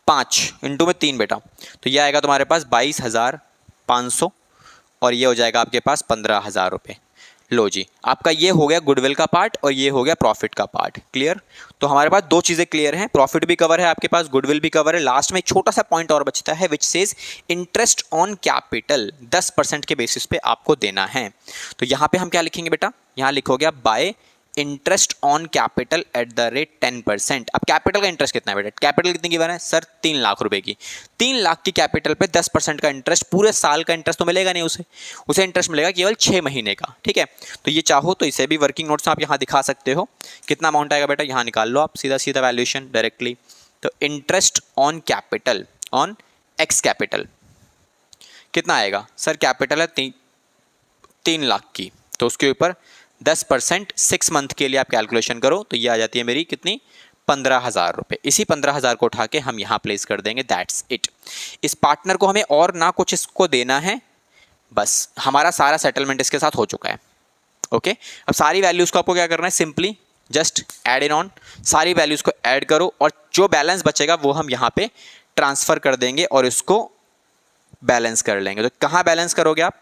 5 इंटू में 3 बेटा। तो ये आएगा तुम्हारे पास 22,500, और ये हो जाएगा आपके पास 15,000 रुपये। लो जी, आपका ये हो गया गुडविल का पार्ट और ये हो गया प्रॉफिट का पार्ट। क्लियर? तो हमारे पास दो चीज़ें क्लियर हैं, प्रॉफिट भी कवर है आपके पास, गुडविल भी कवर है। लास्ट में एक छोटा सा पॉइंट और बचता है which says interest on capital 10% के बेसिस पे आपको देना है। तो यहाँ पे हम क्या लिखेंगे बेटा? यहाँ लिखोगे आप bye interest on capital eight the rate 10%। अब कैपिटल का इंटरेस्ट कितना है बेटा? कैपिटल कितनी गिवन है सर? 3 लाख रुपए की। 3 लाख की कैपिटल पे 10% का इंटरेस्ट, पूरे साल का इंटरेस्ट तो मिलेगा नहीं, उसे इंटरेस्ट मिलेगा केवल 6 महीने का। ठीक है, तो ये चाहो तो इसे भी वर्किंग नोट्स आप यहाँ दिखा सकते हो। कितना अमाउंट आएगा बेटा? यहाँ निकाल लो आप सीधा सीधा वैल्यूएशन डायरेक्टली। तो interest on capital on x capital कितना आएगा सर? कैपिटल है 3 लाख की, तो उसके ऊपर 10% 6 मंथ के लिए आप कैलकुलेशन करो तो ये आ जाती है मेरी कितनी? 15,000 रुपये। इसी 15,000 को उठा के हम यहाँ प्लेस कर देंगे, दैट्स इट। इस पार्टनर को हमें और ना कुछ इसको देना है, बस हमारा सारा सेटलमेंट इसके साथ हो चुका है। ओके, अब सारी वैल्यूज़ को आपको क्या करना है? Simply just add in on, सारी वैल्यूज़ को ऐड करो और जो बैलेंस बचेगा वो हम यहाँ पे ट्रांसफ़र कर देंगे और इसको बैलेंस कर लेंगे। तो कहाँ बैलेंस करोगे आप?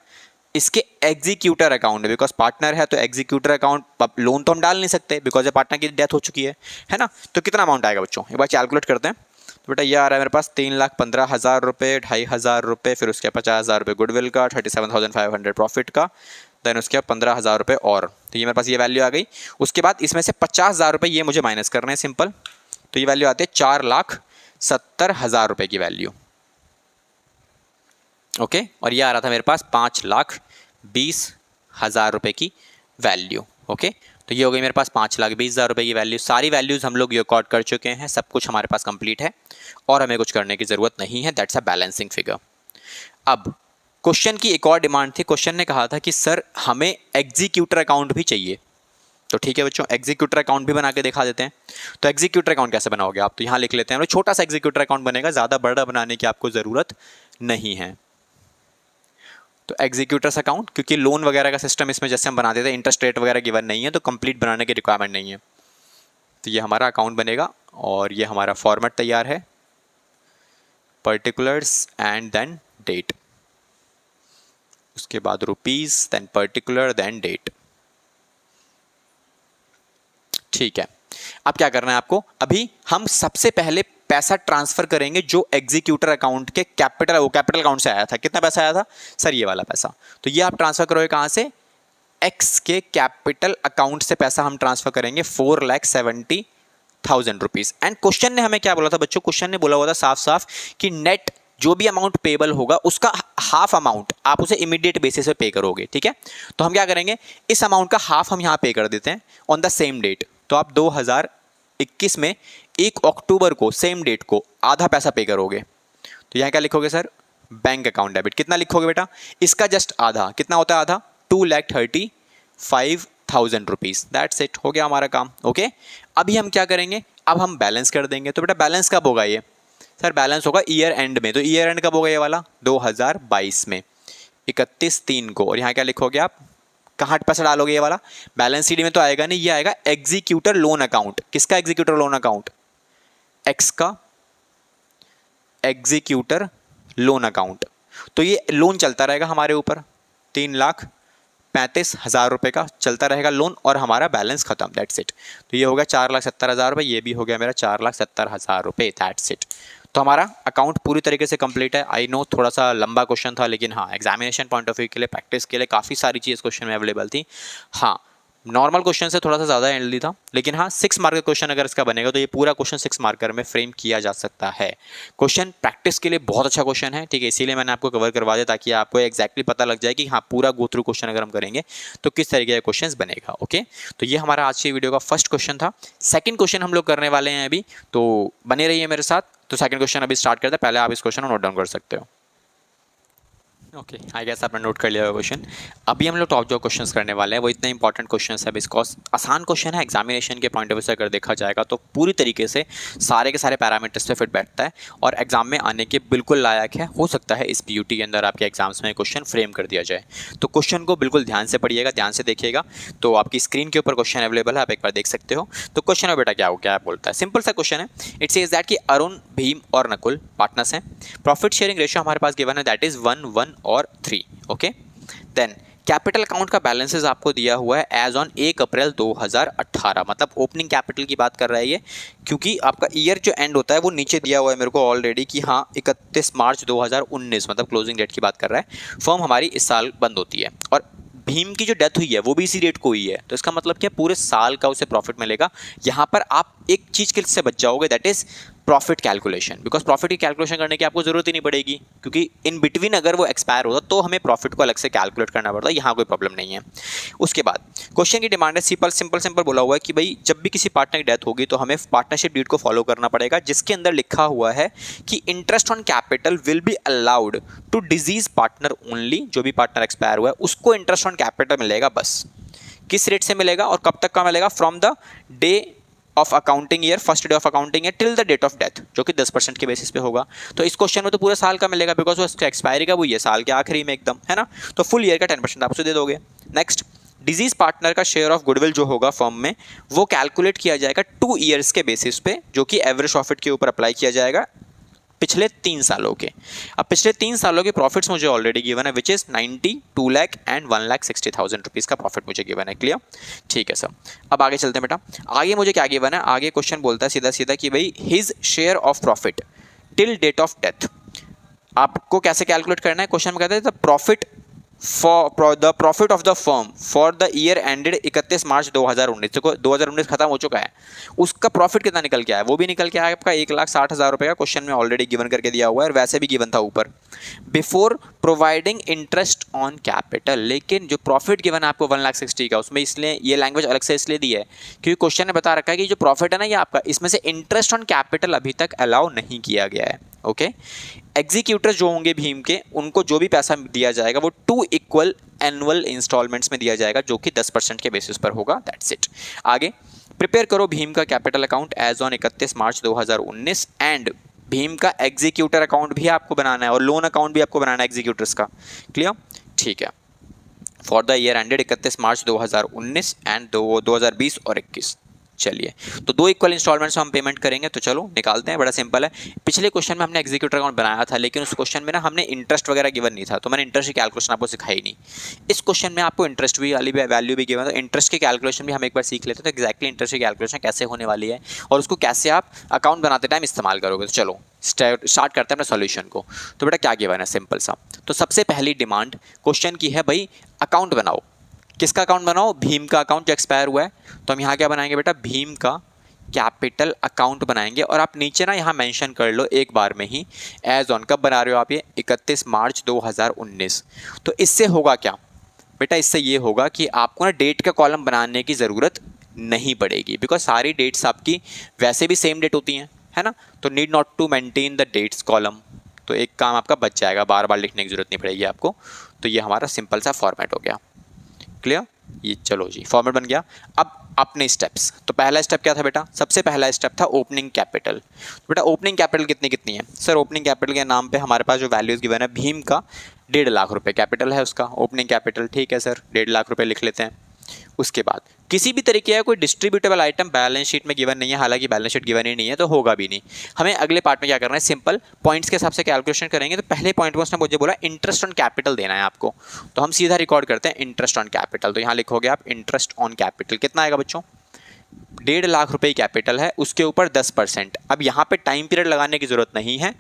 इसके एग्जीक्यूटर अकाउंट में, बिकॉज पार्टनर है तो एग्जीक्यूटर अकाउंट, लोन तो हम डाल नहीं सकते बिकॉज ये पार्टनर की डेथ हो चुकी है ना। तो कितना अमाउंट आएगा बच्चों, एक बार कैलकुलेट करते हैं। तो बेटा ये आ रहा है मेरे पास 3,15,000 रुपये, 2,500 रुपये, फिर उसके 50,000 रुपये गुडविल का, 37,500 प्रॉफिट का, देन उसके बाद 15,000 रुपये और, तो ये मेरे पास ये वैल्यू आ गई। उसके बाद इसमें से 50,000 रुपये ये मुझे माइनस करना है सिंपल, तो ये वैल्यू आती है 4,70,000 रुपये की वैल्यू। ओके, और ये आ रहा था मेरे पास 5,20,000 रुपये की वैल्यू। ओके, तो ये हो गई मेरे पास 5,20,000 रुपये की वैल्यू। सारी वैल्यूज़ हम लोग रिकॉर्ड कर चुके हैं, सब कुछ हमारे पास कंप्लीट है और हमें कुछ करने की ज़रूरत नहीं है। That's a balancing figure. अब क्वेश्चन की एक और डिमांड थी, क्वेश्चन ने कहा था कि सर हमें एग्जीक्यूटर अकाउंट भी चाहिए। तो ठीक है बच्चों, एग्जीक्यूटर अकाउंट भी बना के दिखा देते हैं। तो एग्जीक्यूटर अकाउंट कैसे बनाओगे आप, तो यहाँ लिख लेते हैं, छोटा सा एग्जीक्यूटर अकाउंट बनेगा, ज़्यादा बड़ा बनाने की आपको ज़रूरत नहीं है। तो एग्जीक्यूटर्स अकाउंट, क्योंकि लोन वगैरह का सिस्टम इसमें जैसे हम बनाते थे, इंटरेस्ट रेट वगैरह गिवन नहीं है, तो कंप्लीट बनाने की रिक्वायरमेंट नहीं है। तो ये हमारा अकाउंट बनेगा और ये हमारा फॉर्मेट तैयार है, पर्टिकुलर्स एंड देन डेट, उसके बाद rupees, then particular, then date. ठीक है, अब क्या करना है आपको, अभी हम सबसे पहले पैसा ट्रांसफर करेंगे जो एग्जीक्यूटर अकाउंट के कैपिटल, वो कैपिटल अकाउंट से आया था। कितना पैसा आया था सर, ये वाला पैसा। तो ये आप ट्रांसफर करोगे कहां से, एक्स के कैपिटल अकाउंट से पैसा हम ट्रांसफर करेंगे 4,70,000 रुपीज। एंड क्वेश्चन ने हमें क्या बोला था बच्चों, क्वेश्चन ने बोला हुआ था साफ साफ कि नेट जो भी अमाउंट पेबल होगा उसका हाफ अमाउंट आप उसे इमीडिएट बेसिस पे पे करोगे। ठीक है, तो हम क्या करेंगे, इस अमाउंट का हाफ हम यहाँ पे कर देते हैं ऑन द सेम डेट। तो आप 2021 में 1 अक्टूबर को सेम डेट को आधा पैसा पे करोगे। तो यहाँ क्या लिखोगे सर, बैंक अकाउंट डेबिट। कितना लिखोगे बेटा, इसका जस्ट आधा, कितना होता है आधा, 2,35,000 रुपीज। दैट्स इट, हो गया हमारा काम। ओके, अभी हम क्या करेंगे, अब हम बैलेंस कर देंगे। तो बेटा बैलेंस कब होगा ये, सर बैलेंस होगा ईयर एंड में। तो ईयर एंड कब होगा ये वाला, 2022 में 31/3 को। और यहाँ क्या लिखोगे आप, कहाँ पैसा डालोगे, ये वाला बैलेंस शीट में तो आएगा नहीं, ये आएगा एग्जीक्यूटर लोन अकाउंट। किसका एग्जीक्यूटर लोन अकाउंट, एक्स का एग्जीक्यूटर लोन अकाउंट। तो ये लोन चलता रहेगा हमारे ऊपर, 3,35,000 रुपये का चलता रहेगा लोन और हमारा बैलेंस खत्म। That's it. तो ये हो गया 4,70,000 रुपये, ये भी हो गया मेरा 4,70,000 रुपये। That's it. तो हमारा अकाउंट पूरी तरीके से कंप्लीट है। आई नो थोड़ा सा लंबा क्वेश्चन था, लेकिन हाँ एग्जामिनेशन पॉइंट ऑफ व्यू के लिए, प्रैक्टिस के लिए काफ़ी सारी चीज़ क्वेश्चन में अवेलेबल थी। हाँ नॉर्मल क्वेश्चन से थोड़ा सा ज़्यादा हेल्दी था, लेकिन हाँ 6 मार्क का क्वेश्चन अगर इसका बनेगा तो ये पूरा क्वेश्चन 6 मार्कर में फ्रेम किया जा सकता है। क्वेश्चन प्रैक्टिस के लिए बहुत अच्छा क्वेश्चन है, ठीक है, इसीलिए मैंने आपको कवर करवा दिया ताकि आपको एक्जैक्टली पता लग जाए कि हाँ पूरा गो थ्रू क्वेश्चन अगर हम करेंगे तो किस तरीके का क्वेश्चन बनेगा। ओके, तो ये हमारा आज की वीडियो का फर्स्ट क्वेश्चन था। सेकंड क्वेश्चन हम लोग करने वाले हैं अभी, तो बने रहिए मेरे साथ। तो सेकंड क्वेश्चन अभी स्टार्ट करते हैं, पहले आप इस क्वेश्चन को नोट डाउन कर सकते हो। ओके, आई गेस आपने नोट कर लिया क्वेश्चन। अभी हम लोग टॉप जो क्वेश्चंस करने वाले हैं वो इतने इंपॉर्टेंट क्वेश्चंस है, बिकॉज आसान क्वेश्चन है, एग्जामिनेशन के पॉइंट ऑफ व्यू से अगर देखा जाएगा तो पूरी तरीके से सारे के सारे पैरामीटर्स पे फिट बैठता है और एग्जाम में आने के बिल्कुल लायक है। हो सकता है इस पीयूटी के अंदर आपके एग्जाम्स में क्वेश्चन फ्रेम कर दिया जाए। तो क्वेश्चन को बिल्कुल ध्यान से पढ़िएगा, ध्यान से देखिएगा। तो आपकी स्क्रीन के ऊपर क्वेश्चन अवेलेबल है, आप एक बार देख सकते हो। तो क्वेश्चन है बेटा क्या बोलता है, सिंपल सा क्वेश्चन है। इट सेज दैट कि अरुण, भीम और नकुल पार्टनर्स हैं। प्रॉफिट शेयरिंग रेशियो हमारे पास गिवन है, दैट इज 1, 1 और 3। ओके, देन कैपिटल अकाउंट का बैलेंसेस आपको दिया हुआ है एज ऑन 1 अप्रैल 2018, मतलब ओपनिंग कैपिटल की बात कर रहा है ये, क्योंकि आपका ईयर जो एंड होता है वो नीचे दिया हुआ है मेरे को ऑलरेडी कि हाँ 31 मार्च 2019, मतलब क्लोजिंग डेट की बात कर रहा है। फर्म हमारी इस साल बंद होती है और भीम की जो डेथ हुई है वो भी इसी डेट को हुई है, तो इसका मतलब क्या पूरे साल का उसे प्रॉफिट मिलेगा। यहाँ पर आप एक चीज़ के से बच जाओगे, that is profit calculation, because profit की कैलकुलेशन करने की आपको जरूरत ही नहीं पड़ेगी, क्योंकि इन बिटवीन अगर वो एक्सपायर होता तो हमें प्रॉफिट को अलग से कैलकुलेट करना पड़ता है, यहाँ कोई प्रॉब्लम नहीं है। उसके बाद क्वेश्चन की डिमांड है, सिंपल बोला हुआ है कि भाई जब भी किसी पार्टनर की डेथ होगी तो हमें पार्टनरशिप डीड को फॉलो करना पड़ेगा, जिसके अंदर लिखा हुआ है कि interest on capital will be allowed to deceased partner only. जो भी पार्टनर एक्सपायर हुआ है उसको इंटरेस्ट ऑन कैपिटल मिलेगा बस। किस रेट से मिलेगा और कब तक का मिलेगा, from the day of accounting year, first day of accounting year till the date of death, जो कि 10% के बेसिस पे होगा। तो इस क्वेश्चन में तो पूरे साल का मिलेगा, बिकॉज वो उसका एक्सपायरी का वो ये साल के आखिरी में एकदम, है ना। तो फुल ईयर का 10% आप उसे दे दोगे। नेक्स्ट, डिजीज पार्टनर का शेयर ऑफ गुडविल जो होगा फर्म में वो कैलकुलेट किया जाएगा 2 ईयर्स के बेसिस पे, जो कि एवरेज प्रॉफिट के ऊपर अप्लाई किया जाएगा पिछले 3 सालों के। अब पिछले 3 सालों के प्रॉफिट्स मुझे ऑलरेडी गिवन है, which is 90, 2 lakh and 1,60,000 rupees का प्रॉफिट मुझे गिवन है। क्लियर? ठीक है सर। अब आगे चलते हैं बेटा। आगे मुझे क्या गिवन है, आगे क्वेश्चन बोलता है सीधा सीधा कि भाई his share of profit till date of death. आपको कैसे कैलकुलेट करना है, क्वेश्चन में कहते हैं the profit for the profit of the firm for the year ended 31 March 2019। देखो 2019 खत्म हो चुका है, उसका प्रॉफिट कितना निकल के आया, वो भी निकल के आया आपका 1,60,000 रुपये का। क्वेश्चन में ऑलरेडी गिवन करके दिया हुआ है और वैसे भी गिवन था ऊपर, before providing interest on capital. लेकिन जो प्रॉफिट गिवन है आपको 1,60,000 का, उसमें इसलिए ये लैंग्वेज अलग से इसलिए दी है क्योंकि क्वेश्चन ने बता रखा है कि जो प्रॉफिट है ना ये आपका, इसमें से इंटरेस्ट ऑन कैपिटल अभी तक अलाउ नहीं किया गया है। ओके, एग्जीक्यूटर्स जो होंगे भीम के, उनको जो भी पैसा दिया जाएगा वो 2 इक्वल एनुअल इंस्टॉलमेंट्स में दिया जाएगा, जो कि 10% के बेसिस पर होगा। That's it. आगे प्रिपेयर करो भीम का capital account as on 31 March 2019 and Bhim का एग्जीक्यूटर अकाउंट भी आपको बनाना है और लोन अकाउंट भी आपको बनाना है एग्जीक्यूटर्स का। क्लियर? ठीक है। For the year ended 31 March 2019 and 2020 और 21। चलिए, तो 2 इक्वल इंस्टॉलमेंट्स में हम पेमेंट करेंगे। तो चलो निकालते हैं, बड़ा सिंपल है। पिछले क्वेश्चन में हमने एग्जीक्यूटर अकाउंट बनाया था, लेकिन उस क्वेश्चन में ना हमने इंटरेस्ट वगैरह गिवन नहीं था, तो मैंने इंटरेस्ट की कैलकुलेशन आपको सिखाई नहीं। इस क्वेश्चन में आपको इंटरेस्ट भी वाली वैल्यू भी गिवन, तो इंटरेस्ट की कैलकुलेशन भी हम एक बार सीख लेते हैं, तो एक्जैक्टली इंटरेस्ट की कैलकुलेशन कैसे होने वाली है और उसको कैसे आप अकाउंट बनाते टाइम इस्तेमाल करोगे। तो चलो स्टार्ट करते हैं अपने सॉल्यूशन को। तो बेटा क्या गिवन है, सिंपल सा। तो सबसे पहली डिमांड क्वेश्चन की है, भाई अकाउंट बनाओ। किसका अकाउंट बनाओ? भीम का अकाउंट जो एक्सपायर हुआ है। तो हम यहाँ क्या बनाएंगे बेटा, भीम का कैपिटल अकाउंट बनाएंगे। और आप नीचे ना यहाँ मेंशन कर लो एक बार में ही, एज ऑन कब बना रहे हो आप, ये 31 मार्च 2019। तो इससे होगा क्या बेटा, इससे ये होगा कि आपको ना डेट का कॉलम बनाने की ज़रूरत नहीं पड़ेगी, बिकॉज सारी डेट्स आपकी वैसे भी सेम डेट होती हैं, है ना। तो need not to maintain the dates column, तो एक काम आपका बच जाएगा, बार बार लिखने की ज़रूरत नहीं पड़ेगी आपको। तो ये हमारा सिंपल सा फॉर्मेट हो गया। क्लियर? ये चलो जी फॉर्मेट बन गया। अब अपने स्टेप्स, तो पहला स्टेप क्या था बेटा, सबसे पहला स्टेप था ओपनिंग कैपिटल। तो बेटा ओपनिंग कैपिटल कितनी कितनी है सर? ओपनिंग कैपिटल के नाम पे हमारे पास जो वैल्यूज गिवन है, भीम का 1.5 लाख रुपए कैपिटल है उसका, ओपनिंग कैपिटल। ठीक है सर, 1.5 लाख रुपए लिख लेते हैं। उसके बाद किसी भी तरीके का कोई डिस्ट्रीब्यूटेबल आइटम बैलेंस शीट में गिवन नहीं है, हालांकि बैलेंस शीट गिवन ही नहीं है तो होगा भी नहीं। हमें अगले पार्ट में क्या करना है, सिंपल पॉइंट्स के हिसाब से कैलकुलेशन करेंगे। तो पहले पॉइंट में उसने मुझे बोला इंटरेस्ट ऑन कैपिटल देना है आपको, तो हम सीधा रिकॉर्ड करते हैं इंटरेस्ट ऑन कैपिटल। तो यहाँ लिखोगे आप इंटरेस्ट ऑन कैपिटल, कितना आएगा बच्चों, 1.5 लाख रुपए की कैपिटल है, उसके ऊपर 10%। अब यहाँ पे टाइम पीरियड लगाने की जरूरत नहीं है,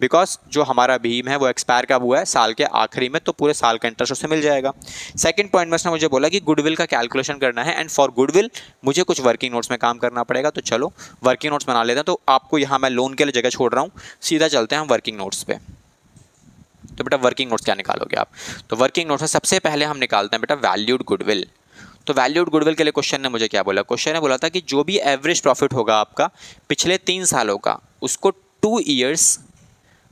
बिकॉज जो हमारा भीम है वो एक्सपायर कब हुआ है, साल के आखिरी में, तो पूरे साल का इंटरेस्ट उससे मिल जाएगा। सेकंड पॉइंट में उसने मुझे बोला कि गुडविल का कैलकुलेशन करना है, एंड फॉर गुडविल मुझे कुछ वर्किंग नोट्स में काम करना पड़ेगा। तो चलो वर्किंग नोट्स बना लेते हैं। तो आपको यहाँ मैं लोन के लिए जगह छोड़ रहा हूँ, सीधा चलते हैं हम वर्किंग नोट्स पे। तो बेटा वर्किंग नोट्स क्या निकालोगे आप, तो वर्किंग नोट्स में सबसे पहले हम निकालते हैं बेटा वैल्यूड गुडविल। तो वैल्यूड गुडविल के लिए क्वेश्चन ने मुझे क्या बोला, क्वेश्चन ने बोला था कि जो भी एवरेज प्रॉफिट होगा आपका पिछले 3 सालों का, उसको 2 ईयर्स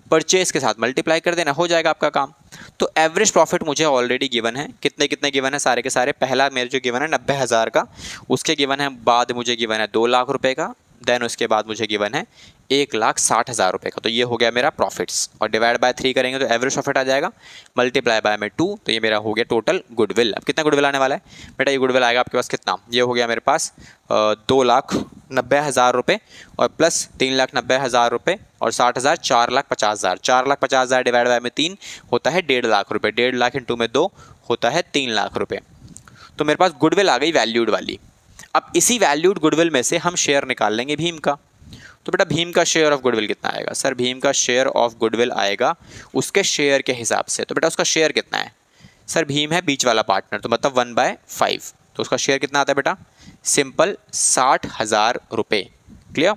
परचेज के साथ मल्टीप्लाई कर देना, हो जाएगा आपका काम। तो एवरेज प्रॉफिट मुझे ऑलरेडी गिवन है, कितने कितने गिवन है सारे के सारे। पहला मेरे जो गिवन है 90,000 का, उसके गिवन है बाद मुझे गिवन है 2 लाख रुपए का, देन उसके बाद मुझे गिवन है 1,60,000 रुपए का। तो ये हो गया मेरा प्रॉफिट्स, और डिवाइड बाय 3 करेंगे तो एवरेज प्रॉफिट आ जाएगा, मल्टीप्लाई बाय में 2, तो ये मेरा हो गया टोटल गुडविल। अब कितना गुडविल आने वाला है बेटा, ये गुडविल आएगा आपके पास कितना, ये हो गया मेरे पास 2,90,000 रुपये और प्लस 3,90,000 रुपये और 60,000, 4,50,000। 4,50,000 डिवाइड बाय में 3 होता है 1.5 लाख रुपये, 1.5 लाख इंटू में 2 होता है 3 लाख रुपये। तो मेरे पास गुडविल आ गई वैल्यूड वाली। अब इसी वैल्यूड गुडविल में से हम शेयर निकाल लेंगे भीम का। तो बेटा भीम का शेयर ऑफ गुडविल कितना आएगा सर, भीम का शेयर ऑफ गुडविल आएगा उसके शेयर के हिसाब से। तो बेटा उसका शेयर कितना है सर, भीम है बीच वाला पार्टनर, तो मतलब 1/5, तो उसका शेयर कितना आता है बेटा, सिंपल 60,000 रुपये। क्लियर?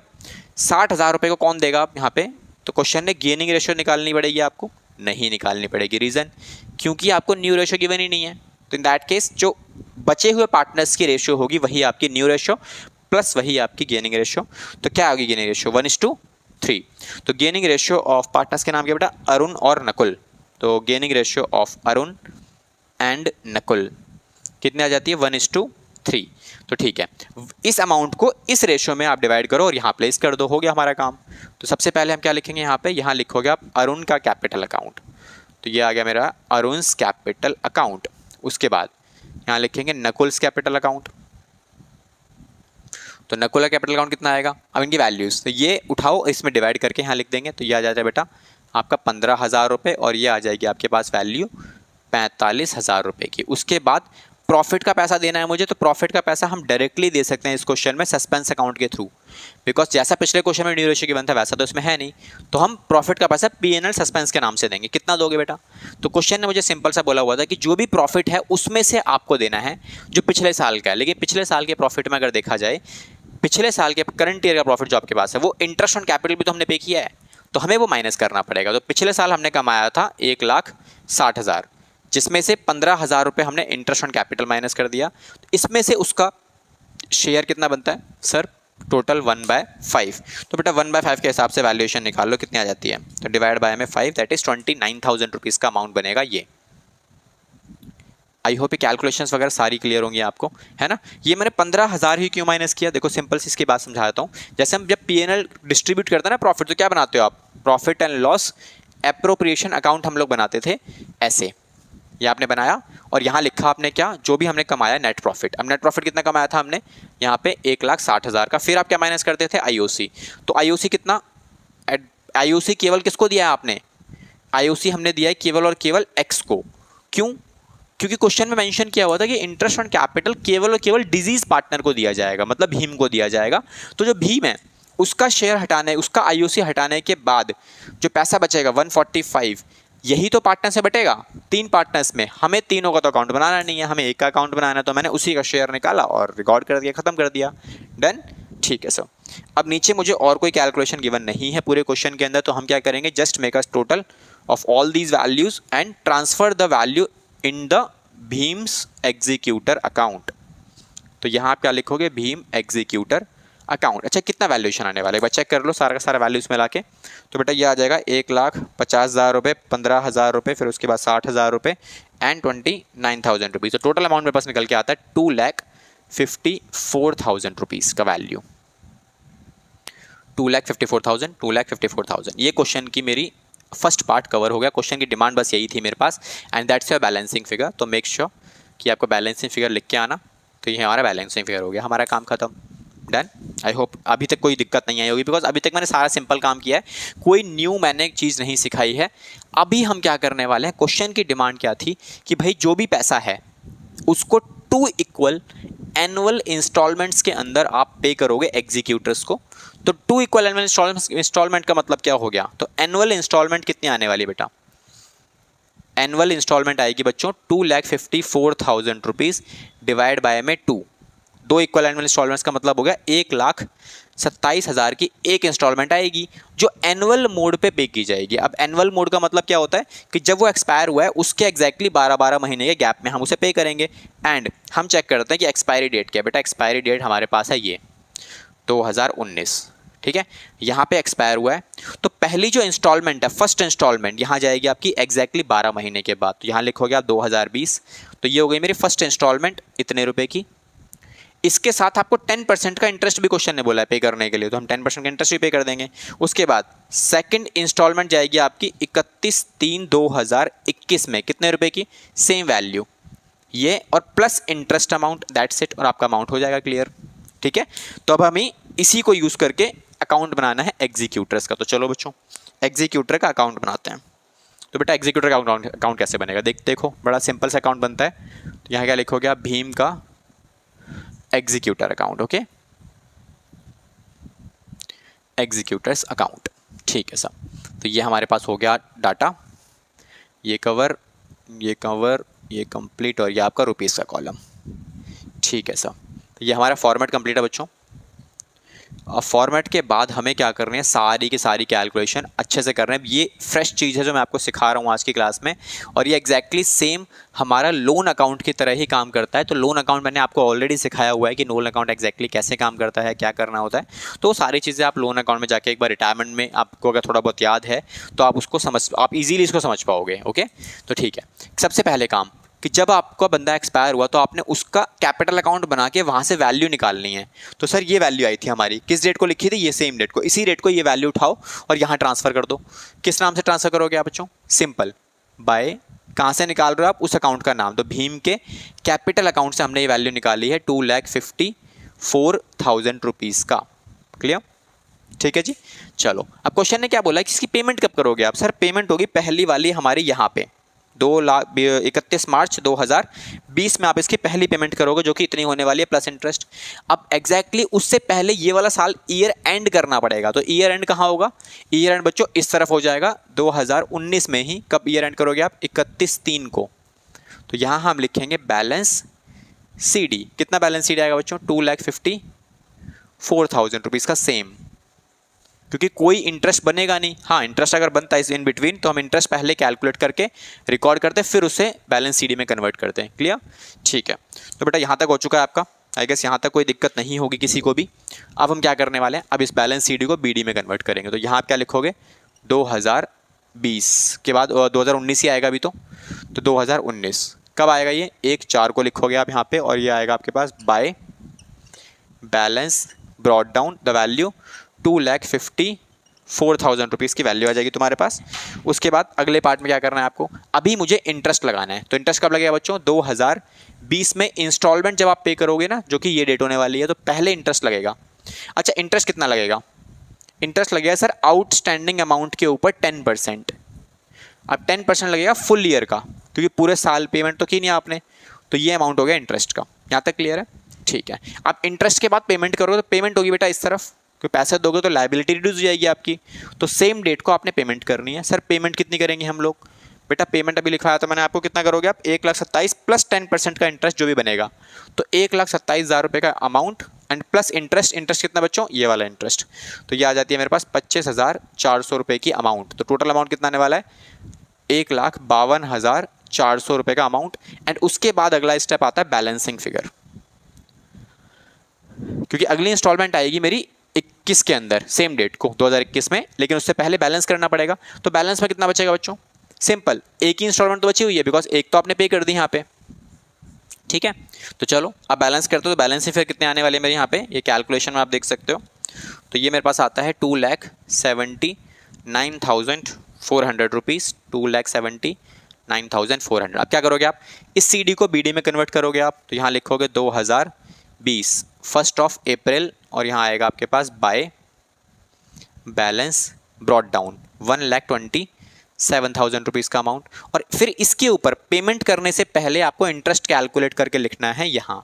60,000 रुपये को कौन देगा आप यहाँ पे, तो क्वेश्चन ने गेनिंग रेशियो निकालनी पड़ेगी आपको, नहीं निकालनी पड़ेगी। रीज़न, क्योंकि आपको न्यू रेशियो गिवन ही नहीं है। तो इन दैट केस जो बचे हुए पार्टनर्स की रेशियो होगी वही आपकी न्यू रेशियो प्लस वही आपकी गेनिंग रेशियो। तो क्या होगी गेनिंग रेशियो, 1:3। तो गेनिंग रेशियो ऑफ पार्टनर्स के नाम क्या बेटा, अरुण और नकुल। तो gaining ratio of Arun and Nakul कितनी आ जाती है, 1:3। तो ठीक है, इस अमाउंट को इस रेशियो में आप डिवाइड करो और यहाँ प्लेस कर दो, हो गया हमारा काम। तो सबसे पहले हम क्या लिखेंगे यहाँ पे, यहाँ लिखोगे आप अरुण का कैपिटल अकाउंट। तो ये आ गया मेरा अरुण्स कैपिटल अकाउंट। उसके बाद यहाँ लिखेंगे नकुल्स कैपिटल अकाउंट। तो नकुला कैपिटल अकाउंट कितना आएगा, अब इनकी वैल्यूज़, तो ये उठाओ इसमें डिवाइड करके यहाँ लिख देंगे, तो ये आ जाता है बेटा आपका 15,000 रुपये, और ये आ जाएगी आपके पास वैल्यू 45,000 रुपये की। उसके बाद प्रॉफिट का पैसा देना है मुझे, तो प्रॉफिट का पैसा हम डायरेक्टली दे सकते हैं इस क्वेश्चन में सस्पेंस अकाउंट के थ्रू, बिकॉज जैसा पिछले क्वेश्चन में न्यू रेशियो गिवन था वैसा तो इसमें है नहीं, तो हम प्रॉफिट का पैसा P&L सस्पेंस के नाम से देंगे। कितना दोगे बेटा, तो क्वेश्चन ने मुझे सिंपल सा बोला हुआ था कि जो भी प्रॉफिट है उसमें से आपको देना है जो पिछले साल का है, लेकिन पिछले साल के प्रॉफिट में अगर देखा जाए, पिछले साल के करंट ईयर का प्रॉफिट जो आपके पास है वो इंटरेस्ट ऑन कैपिटल भी तो हमने पे किया है, तो हमें वो माइनस करना पड़ेगा। तो पिछले साल हमने कमाया था 1,60,000, जिसमें से 15,000 रुपये हमने इंटरेस्ट ऑन कैपिटल माइनस कर दिया, तो इसमें से उसका शेयर कितना बनता है सर, टोटल 1/5। तो बेटा 1/5 के हिसाब से वैल्यूएशन निकाल लो कितनी आ जाती है, तो डिवाइड बाय में 5, दैट इज 29,000 रुपीज़ का अमाउंट बनेगा ये। आई होप ये कैलकुलेशंस वगैरह सारी क्लियर होंगी आपको, है ना। ये मैंने 15,000 ही क्यों माइनस किया, देखो सिंपल सी इसकी बात समझा देता हूँ। जैसे हम जब P&L डिस्ट्रीब्यूट करते हैं ना प्रॉफिट, तो क्या बनाते हो आप, profit and loss appropriation account हम लोग बनाते थे ऐसे, ये आपने बनाया और यहाँ लिखा आपने क्या, जो भी हमने कमाया नेट प्रॉफिट। अब नेट प्रॉफिट कितना कमाया था हमने यहाँ पे 1,60,000 का, फिर आप क्या माइनस करते थे IOC, तो IOC कितना, IOC केवल किसको दिया है आपने, IOC हमने दिया है केवल और केवल X को। क्यों, क्योंकि क्वेश्चन में मेंशन किया हुआ था कि इंटरेस्ट ऑन कैपिटल केवल और केवल डिजीज पार्टनर को दिया जाएगा, मतलब भीम को दिया जाएगा। तो जो भीम है उसका शेयर हटाने, उसका IOC हटाने के बाद जो पैसा बचेगा 145, यही तो पार्टनर से बटेगा, 3 पार्टनर्स में। हमें तीनों का तो अकाउंट बनाना नहीं है, हमें एक का अकाउंट बनाना है, तो मैंने उसी का शेयर निकाला और रिकॉर्ड कर दिया, खत्म कर दिया, डन। ठीक है सर, अब नीचे मुझे और कोई कैलकुलेशन गिवन नहीं है पूरे क्वेश्चन के अंदर, तो हम क्या करेंगे, just make a total of all these values and transfer the value in the Bhim's executor account. तो यहाँ आप क्या लिखोगे, भीम एग्जीक्यूटर अकाउंट। अच्छा कितना वैल्यूएशन आने वाला है, एक बार चेक कर लो सारा का सारा वैल्यूज मिला के, तो बेटा ये आ जाएगा 1,50,000 रुपये, 15,000 रुपये, फिर उसके बाद 60,000 रुपये एंड 29,000 रुपीज़। तो टोटल अमाउंट मेरे पास निकल के आता है 2,54,000 रुपीज़ का वैल्यू, 2,54,000। ये क्वेश्चन की मेरी फर्स्ट पार्ट कवर हो गया। क्वेश्चन की डिमांड बस यही थी मेरे पास, and that's your balancing figure. तो मेक श्योर कि आपको बैलेंसिंग फिगर लिख के आना, तो ये हमारा बैलेंसिंग फिगर हो गया, हमारा काम खत्म, डन। आई होप अभी तक कोई दिक्कत नहीं आई होगी, बिकॉज अभी तक मैंने सारा सिंपल काम किया है, कोई न्यू मैंने चीज़ नहीं सिखाई है। अभी हम क्या करने वाले हैं, क्वेश्चन की डिमांड क्या थी कि भाई जो भी पैसा है उसको 2 इक्वल एनुअल इंस्टॉलमेंट्स के अंदर आप पे करोगे एग्जीक्यूटर्स को। तो 2 इक्वल एनुअल इंस्टॉलमेंट का मतलब क्या हो गया, तो एनुअल इंस्टॉलमेंट कितनी आने वाली बेटा, एनुअल इंस्टॉलमेंट आएगी बच्चों 2,54,000 रुपीज़ डिवाइड बाय में 2 इक्वल एनुअल इंस्टॉलमेंट्स का मतलब हो गया 1,27,000 की एक इंस्टॉलमेंट आएगी जो एनुअल मोड पे की जाएगी। अब एनुअल मोड का मतलब क्या होता है कि जब वो एक्सपायर हुआ है उसके एग्जैक्टली 12 महीने के गैप में हम उसे पे करेंगे। एंड हम चेक करते हैं कि एक्सपायरी डेट क्या है, बेटा एक्सपायरी डेट हमारे पास है ये 2019, ठीक है, यहाँ पे एक्सपायर हुआ है। तो पहली जो इंस्टॉलमेंट है, फर्स्ट इंस्टॉलमेंट यहाँ जाएगी आपकी एग्जैक्टली 12 महीने के बाद, तो यहाँ लिखोगे आप 2020, तो ये हो गई मेरी फर्स्ट इंस्टॉलमेंट इतने रुपए की। इसके साथ आपको 10% का इंटरेस्ट भी क्वेश्चन ने बोला है पे करने के लिए, तो हम 10% का इंटरेस्ट भी पे कर देंगे। उसके बाद सेकंड इंस्टॉलमेंट जाएगी आपकी 31/3/2021 में, कितने रुपए की, सेम वैल्यू ये, और plus interest amount, that's it, और आपका अमाउंट हो जाएगा क्लियर। ठीक है, तो अब हमें इसी को यूज़ करके अकाउंट बनाना है एग्जीक्यूटर्स का। तो चलो बच्चों एग्जीक्यूटर का अकाउंट बनाते हैं। तो बेटा एग्जीक्यूटर का अकाउंट कैसे बनेगा, देखो बड़ा सिंपल सा अकाउंट बनता है। तो यहाँ क्या लिखोगे आप, भीम का executor account, okay, executors account, ठीक है सर। तो ये हमारे पास हो गया डाटा, ये कवर, ये कंप्लीट, और ये आपका रुपीज़ का कॉलम, ठीक है सर। तो ये हमारा फॉर्मेट कंप्लीट है बच्चों। अब फॉर्मेट के बाद हमें क्या करनी है, सारी की सारी कैलकुलेशन अच्छे से कर रहे हैं। ये फ्रेश चीज़ है जो मैं आपको सिखा रहा हूँ आज की क्लास में, और ये एग्जैक्टली सेम हमारा लोन अकाउंट की तरह ही काम करता है। तो लोन अकाउंट मैंने आपको ऑलरेडी सिखाया हुआ है कि लोन अकाउंट एग्जैक्टली कैसे काम करता है, क्या करना होता है। तो सारी चीज़ें आप लोन अकाउंट में जाके एक बार रिटायरमेंट में आपको अगर थोड़ा बहुत याद है तो आप उसको आप ईजिली इसको समझ पाओगे, ओके। तो ठीक है, सबसे पहले काम कि जब आपका बंदा एक्सपायर हुआ तो आपने उसका कैपिटल अकाउंट बना के वहाँ से वैल्यू निकालनी है। तो सर ये वैल्यू आई थी हमारी, किस डेट को लिखी थी, ये सेम डेट को, इसी डेट को ये वैल्यू उठाओ और यहाँ ट्रांसफ़र कर दो। किस नाम से ट्रांसफ़र करोगे आप बच्चों, सिंपल बाय, कहाँ से निकाल रहे हो आप, उस अकाउंट का नाम। तो भीम के कैपिटल अकाउंट से हमने ये वैल्यू निकाली है 2,54,000 4,000 रुपीज़ का। क्लियर? ठीक है जी। चलो अब क्वेश्चन ने क्या बोला कि इसकी पेमेंट कब करोगे आप? सर पेमेंट होगी पहली वाली हमारी यहाँ पे 31 मार्च 2020 में आप इसकी पहली पेमेंट करोगे, जो कि इतनी होने वाली है प्लस इंटरेस्ट। अब एग्जैक्टली उससे पहले ये वाला साल ईयर एंड करना पड़ेगा। तो ईयर एंड कहाँ होगा? ईयर एंड बच्चों इस तरफ हो जाएगा 2019 में ही। कब ईयर एंड करोगे आप? 31/3 को। तो यहाँ हम लिखेंगे बैलेंस CD। कितना बैलेंस CD आएगा बच्चों? 2,54,000 रुपीज़ का सेम, क्योंकि कोई इंटरेस्ट बनेगा नहीं। हाँ, इंटरेस्ट अगर बनता है इन बिटवीन तो हम इंटरेस्ट पहले कैलकुलेट करके रिकॉर्ड करते हैं, फिर उसे बैलेंस CD में कन्वर्ट करते हैं। क्लियर? ठीक है। तो बेटा यहाँ तक हो चुका है आपका। आई गेस यहाँ तक कोई दिक्कत नहीं होगी किसी को भी। अब हम क्या करने वाले हैं? अब इस बैलेंस CD को BD में कन्वर्ट करेंगे। तो यहाँ आप क्या लिखोगे? 2020 के बाद 2019 ही आएगा अभी तो 2019 कब आएगा? ये 1/4 को लिखोगे आप यहाँ पे, और ये आएगा आपके पास by balance brought down the value 2,54,000 rupees की वैल्यू आ जाएगी तुम्हारे पास। उसके बाद अगले पार्ट में क्या करना है आपको? अभी मुझे इंटरेस्ट लगाना है। तो इंटरेस्ट कब लगेगा बच्चों? 2020 में इंस्टॉलमेंट जब आप पे करोगे ना, जो कि ये डेट होने वाली है, तो पहले इंटरेस्ट लगेगा। अच्छा, इंटरेस्ट कितना लगेगा? इंटरेस्ट लगेगा सर आउटस्टैंडिंग अमाउंट के ऊपर 10%। अब 10% लगेगा फुल ईयर का, क्योंकि पूरे साल पेमेंट तो की नहीं आपने। तो ये अमाउंट हो गया इंटरेस्ट का। यहाँ तक क्लियर है? ठीक है। अब इंटरेस्ट के बाद पेमेंट करोगे तो पेमेंट होगी बेटा इस तरफ, क्योंकि पैसे दोगे तो लायबिलिटी रिड्यूस हो जाएगी आपकी। तो सेम डेट को आपने पेमेंट करनी है। सर पेमेंट कितनी करेंगे हम लोग? बेटा पेमेंट अभी लिखवाया था मैंने आपको, कितना करोगे आप? 1,27,000 प्लस 10% का इंटरेस्ट जो भी बनेगा। तो 1,27,000 रुपये का amount and plus interest. Interest कितना बच्चों? ये वाला इंटरेस्ट। तो ये आ जाती है मेरे पास 25,400 रुपये की अमाउंट। तो टोटल अमाउंट कितना आने वाला है? 1,52,400 रुपये का अमाउंट। एंड उसके बाद अगला स्टेप आता है बैलेंसिंग फिगर, क्योंकि अगली इंस्टॉलमेंट आएगी मेरी 21 के अंदर, सेम डेट को 2021 में, लेकिन उससे पहले बैलेंस करना पड़ेगा। तो बैलेंस में कितना बचेगा बच्चों? सिंपल, एक ही इंस्टॉलमेंट तो बची हुई है, बिकॉज एक तो आपने पे कर दी यहाँ पे। ठीक है, तो चलो अब बैलेंस करते हो। तो बैलेंस फिर कितने आने वाले मेरे यहाँ पे, ये कैलकुलेशन में आप देख सकते हो। तो ये मेरे पास आता है 2,79,400 रुपीज़, 2,79,400। अब क्या करोगे आप? इस CD को BD में कन्वर्ट करोगे आप। तो यहाँ लिखोगे 2020 1 अप्रैल, और यहाँ आएगा आपके पास by balance brought down 1,27,000 rupees का अमाउंट। और फिर इसके ऊपर पेमेंट करने से पहले आपको इंटरेस्ट कैलकुलेट करके लिखना है यहाँ।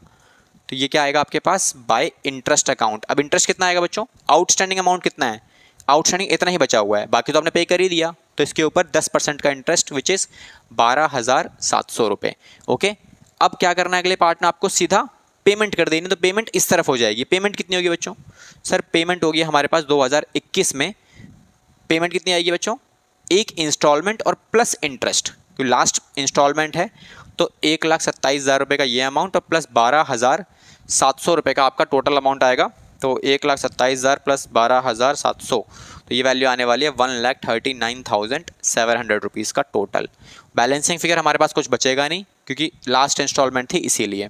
तो ये क्या आएगा आपके पास? By interest account. अब इंटरेस्ट कितना आएगा बच्चों? आउटस्टैंडिंग अमाउंट कितना है? आउटस्टैंडिंग इतना ही बचा हुआ है, बाकी तो आपने पे कर ही दिया। तो इसके ऊपर 10% का इंटरेस्ट विच इज़ 12,700 रुपये। ओके, अब क्या करना है अगले पार्ट में? आपको सीधा पेमेंट कर देनी। तो पेमेंट इस तरफ हो जाएगी। पेमेंट कितनी होगी बच्चों? सर पेमेंट होगी हमारे पास 2021 में पेमेंट कितनी आएगी बच्चों? एक इंस्टॉलमेंट और प्लस इंटरेस्ट, क्योंकि लास्ट इंस्टॉलमेंट है। तो 1,27,000 रुपये का ये अमाउंट और प्लस 12,700 रुपये का आपका टोटल अमाउंट आएगा। तो 1,27,000 प्लस 12,700, तो ये वैल्यू आने वाली है 1,39,700 रुपीज़ का टोटल। बैलेंसिंग फिगर हमारे पास कुछ बचेगा नहीं, क्योंकि लास्ट इंस्टॉलमेंट थी इसीलिए।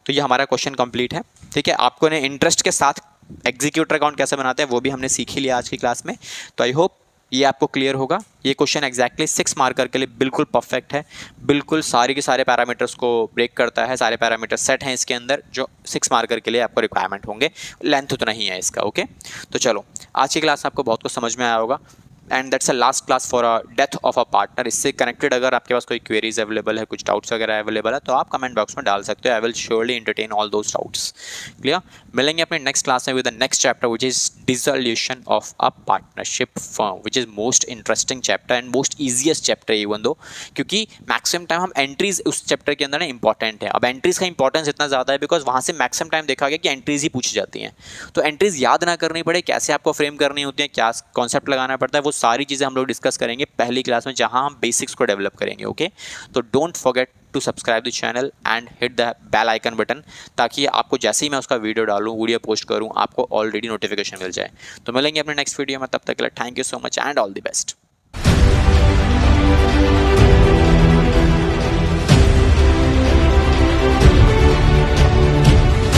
तो ये हमारा क्वेश्चन कंप्लीट है। ठीक है, आपको ने इंटरेस्ट के साथ एग्जीक्यूटर अकाउंट कैसे बनाते हैं वो भी हमने सीख ही लिया आज की क्लास में। तो आई होप ये आपको क्लियर होगा। ये क्वेश्चन एग्जैक्टली 6 मार्कर के लिए बिल्कुल परफेक्ट है, बिल्कुल सारे के सारे पैरामीटर्स को ब्रेक करता है। सारे पैरामीटर सेट हैं इसके अंदर जो 6 मार्कर के लिए आपको रिक्वायरमेंट होंगे। लेंथ उतना ही है इसका। ओके, तो चलो आज की क्लास में आपको बहुत कुछ समझ में आया होगा। And that's a last class for a death of a partner. इससे कनेक्टेड अगर आपके पास कोई क्वेरीज अवेलेबल है, कुछ डाउट्स वगैरह अवेलेबल है, तो आप कमेंट बॉक्स में डाल सकते हो। I will surely entertain all those doubts. Clear? मिलेंगे अपने नेक्स्ट क्लास में with the next chapter which is dissolution of a partnership firm, which is most interesting chapter and most easiest chapter even though, क्योंकि maximum time हम entries उस chapter के अंदर ना important है। अब एंट्रीज का इंपॉर्टेंस इतना ज़्यादा है बिकॉज वहाँ से मैक्सिमम टाइम देखा गया कि एंट्रीज ही पूछी जाती हैं। तो एंट्रीज याद ना करनी पड़े, कैसे आपको फ्रेम करनी होती है, क्या कॉन्सेप्ट लगाना पड़ता है, वो सारी चीज़ें हम लोग डिस्कस करेंगे पहली क्लास में, जहां हम बेसिक्स को डेवलप करेंगे। ओके, तो don't forget to subscribe the channel and hit the bell icon button, ताकि आपको जैसे ही मैं उसका वीडियो डालूं, वीडियो पोस्ट करूं, आपको ऑलरेडी नोटिफिकेशन मिल जाए। तो मिलेंगे अपने नेक्स्ट वीडियो में, तब तक के लिए thank you so much and all the best.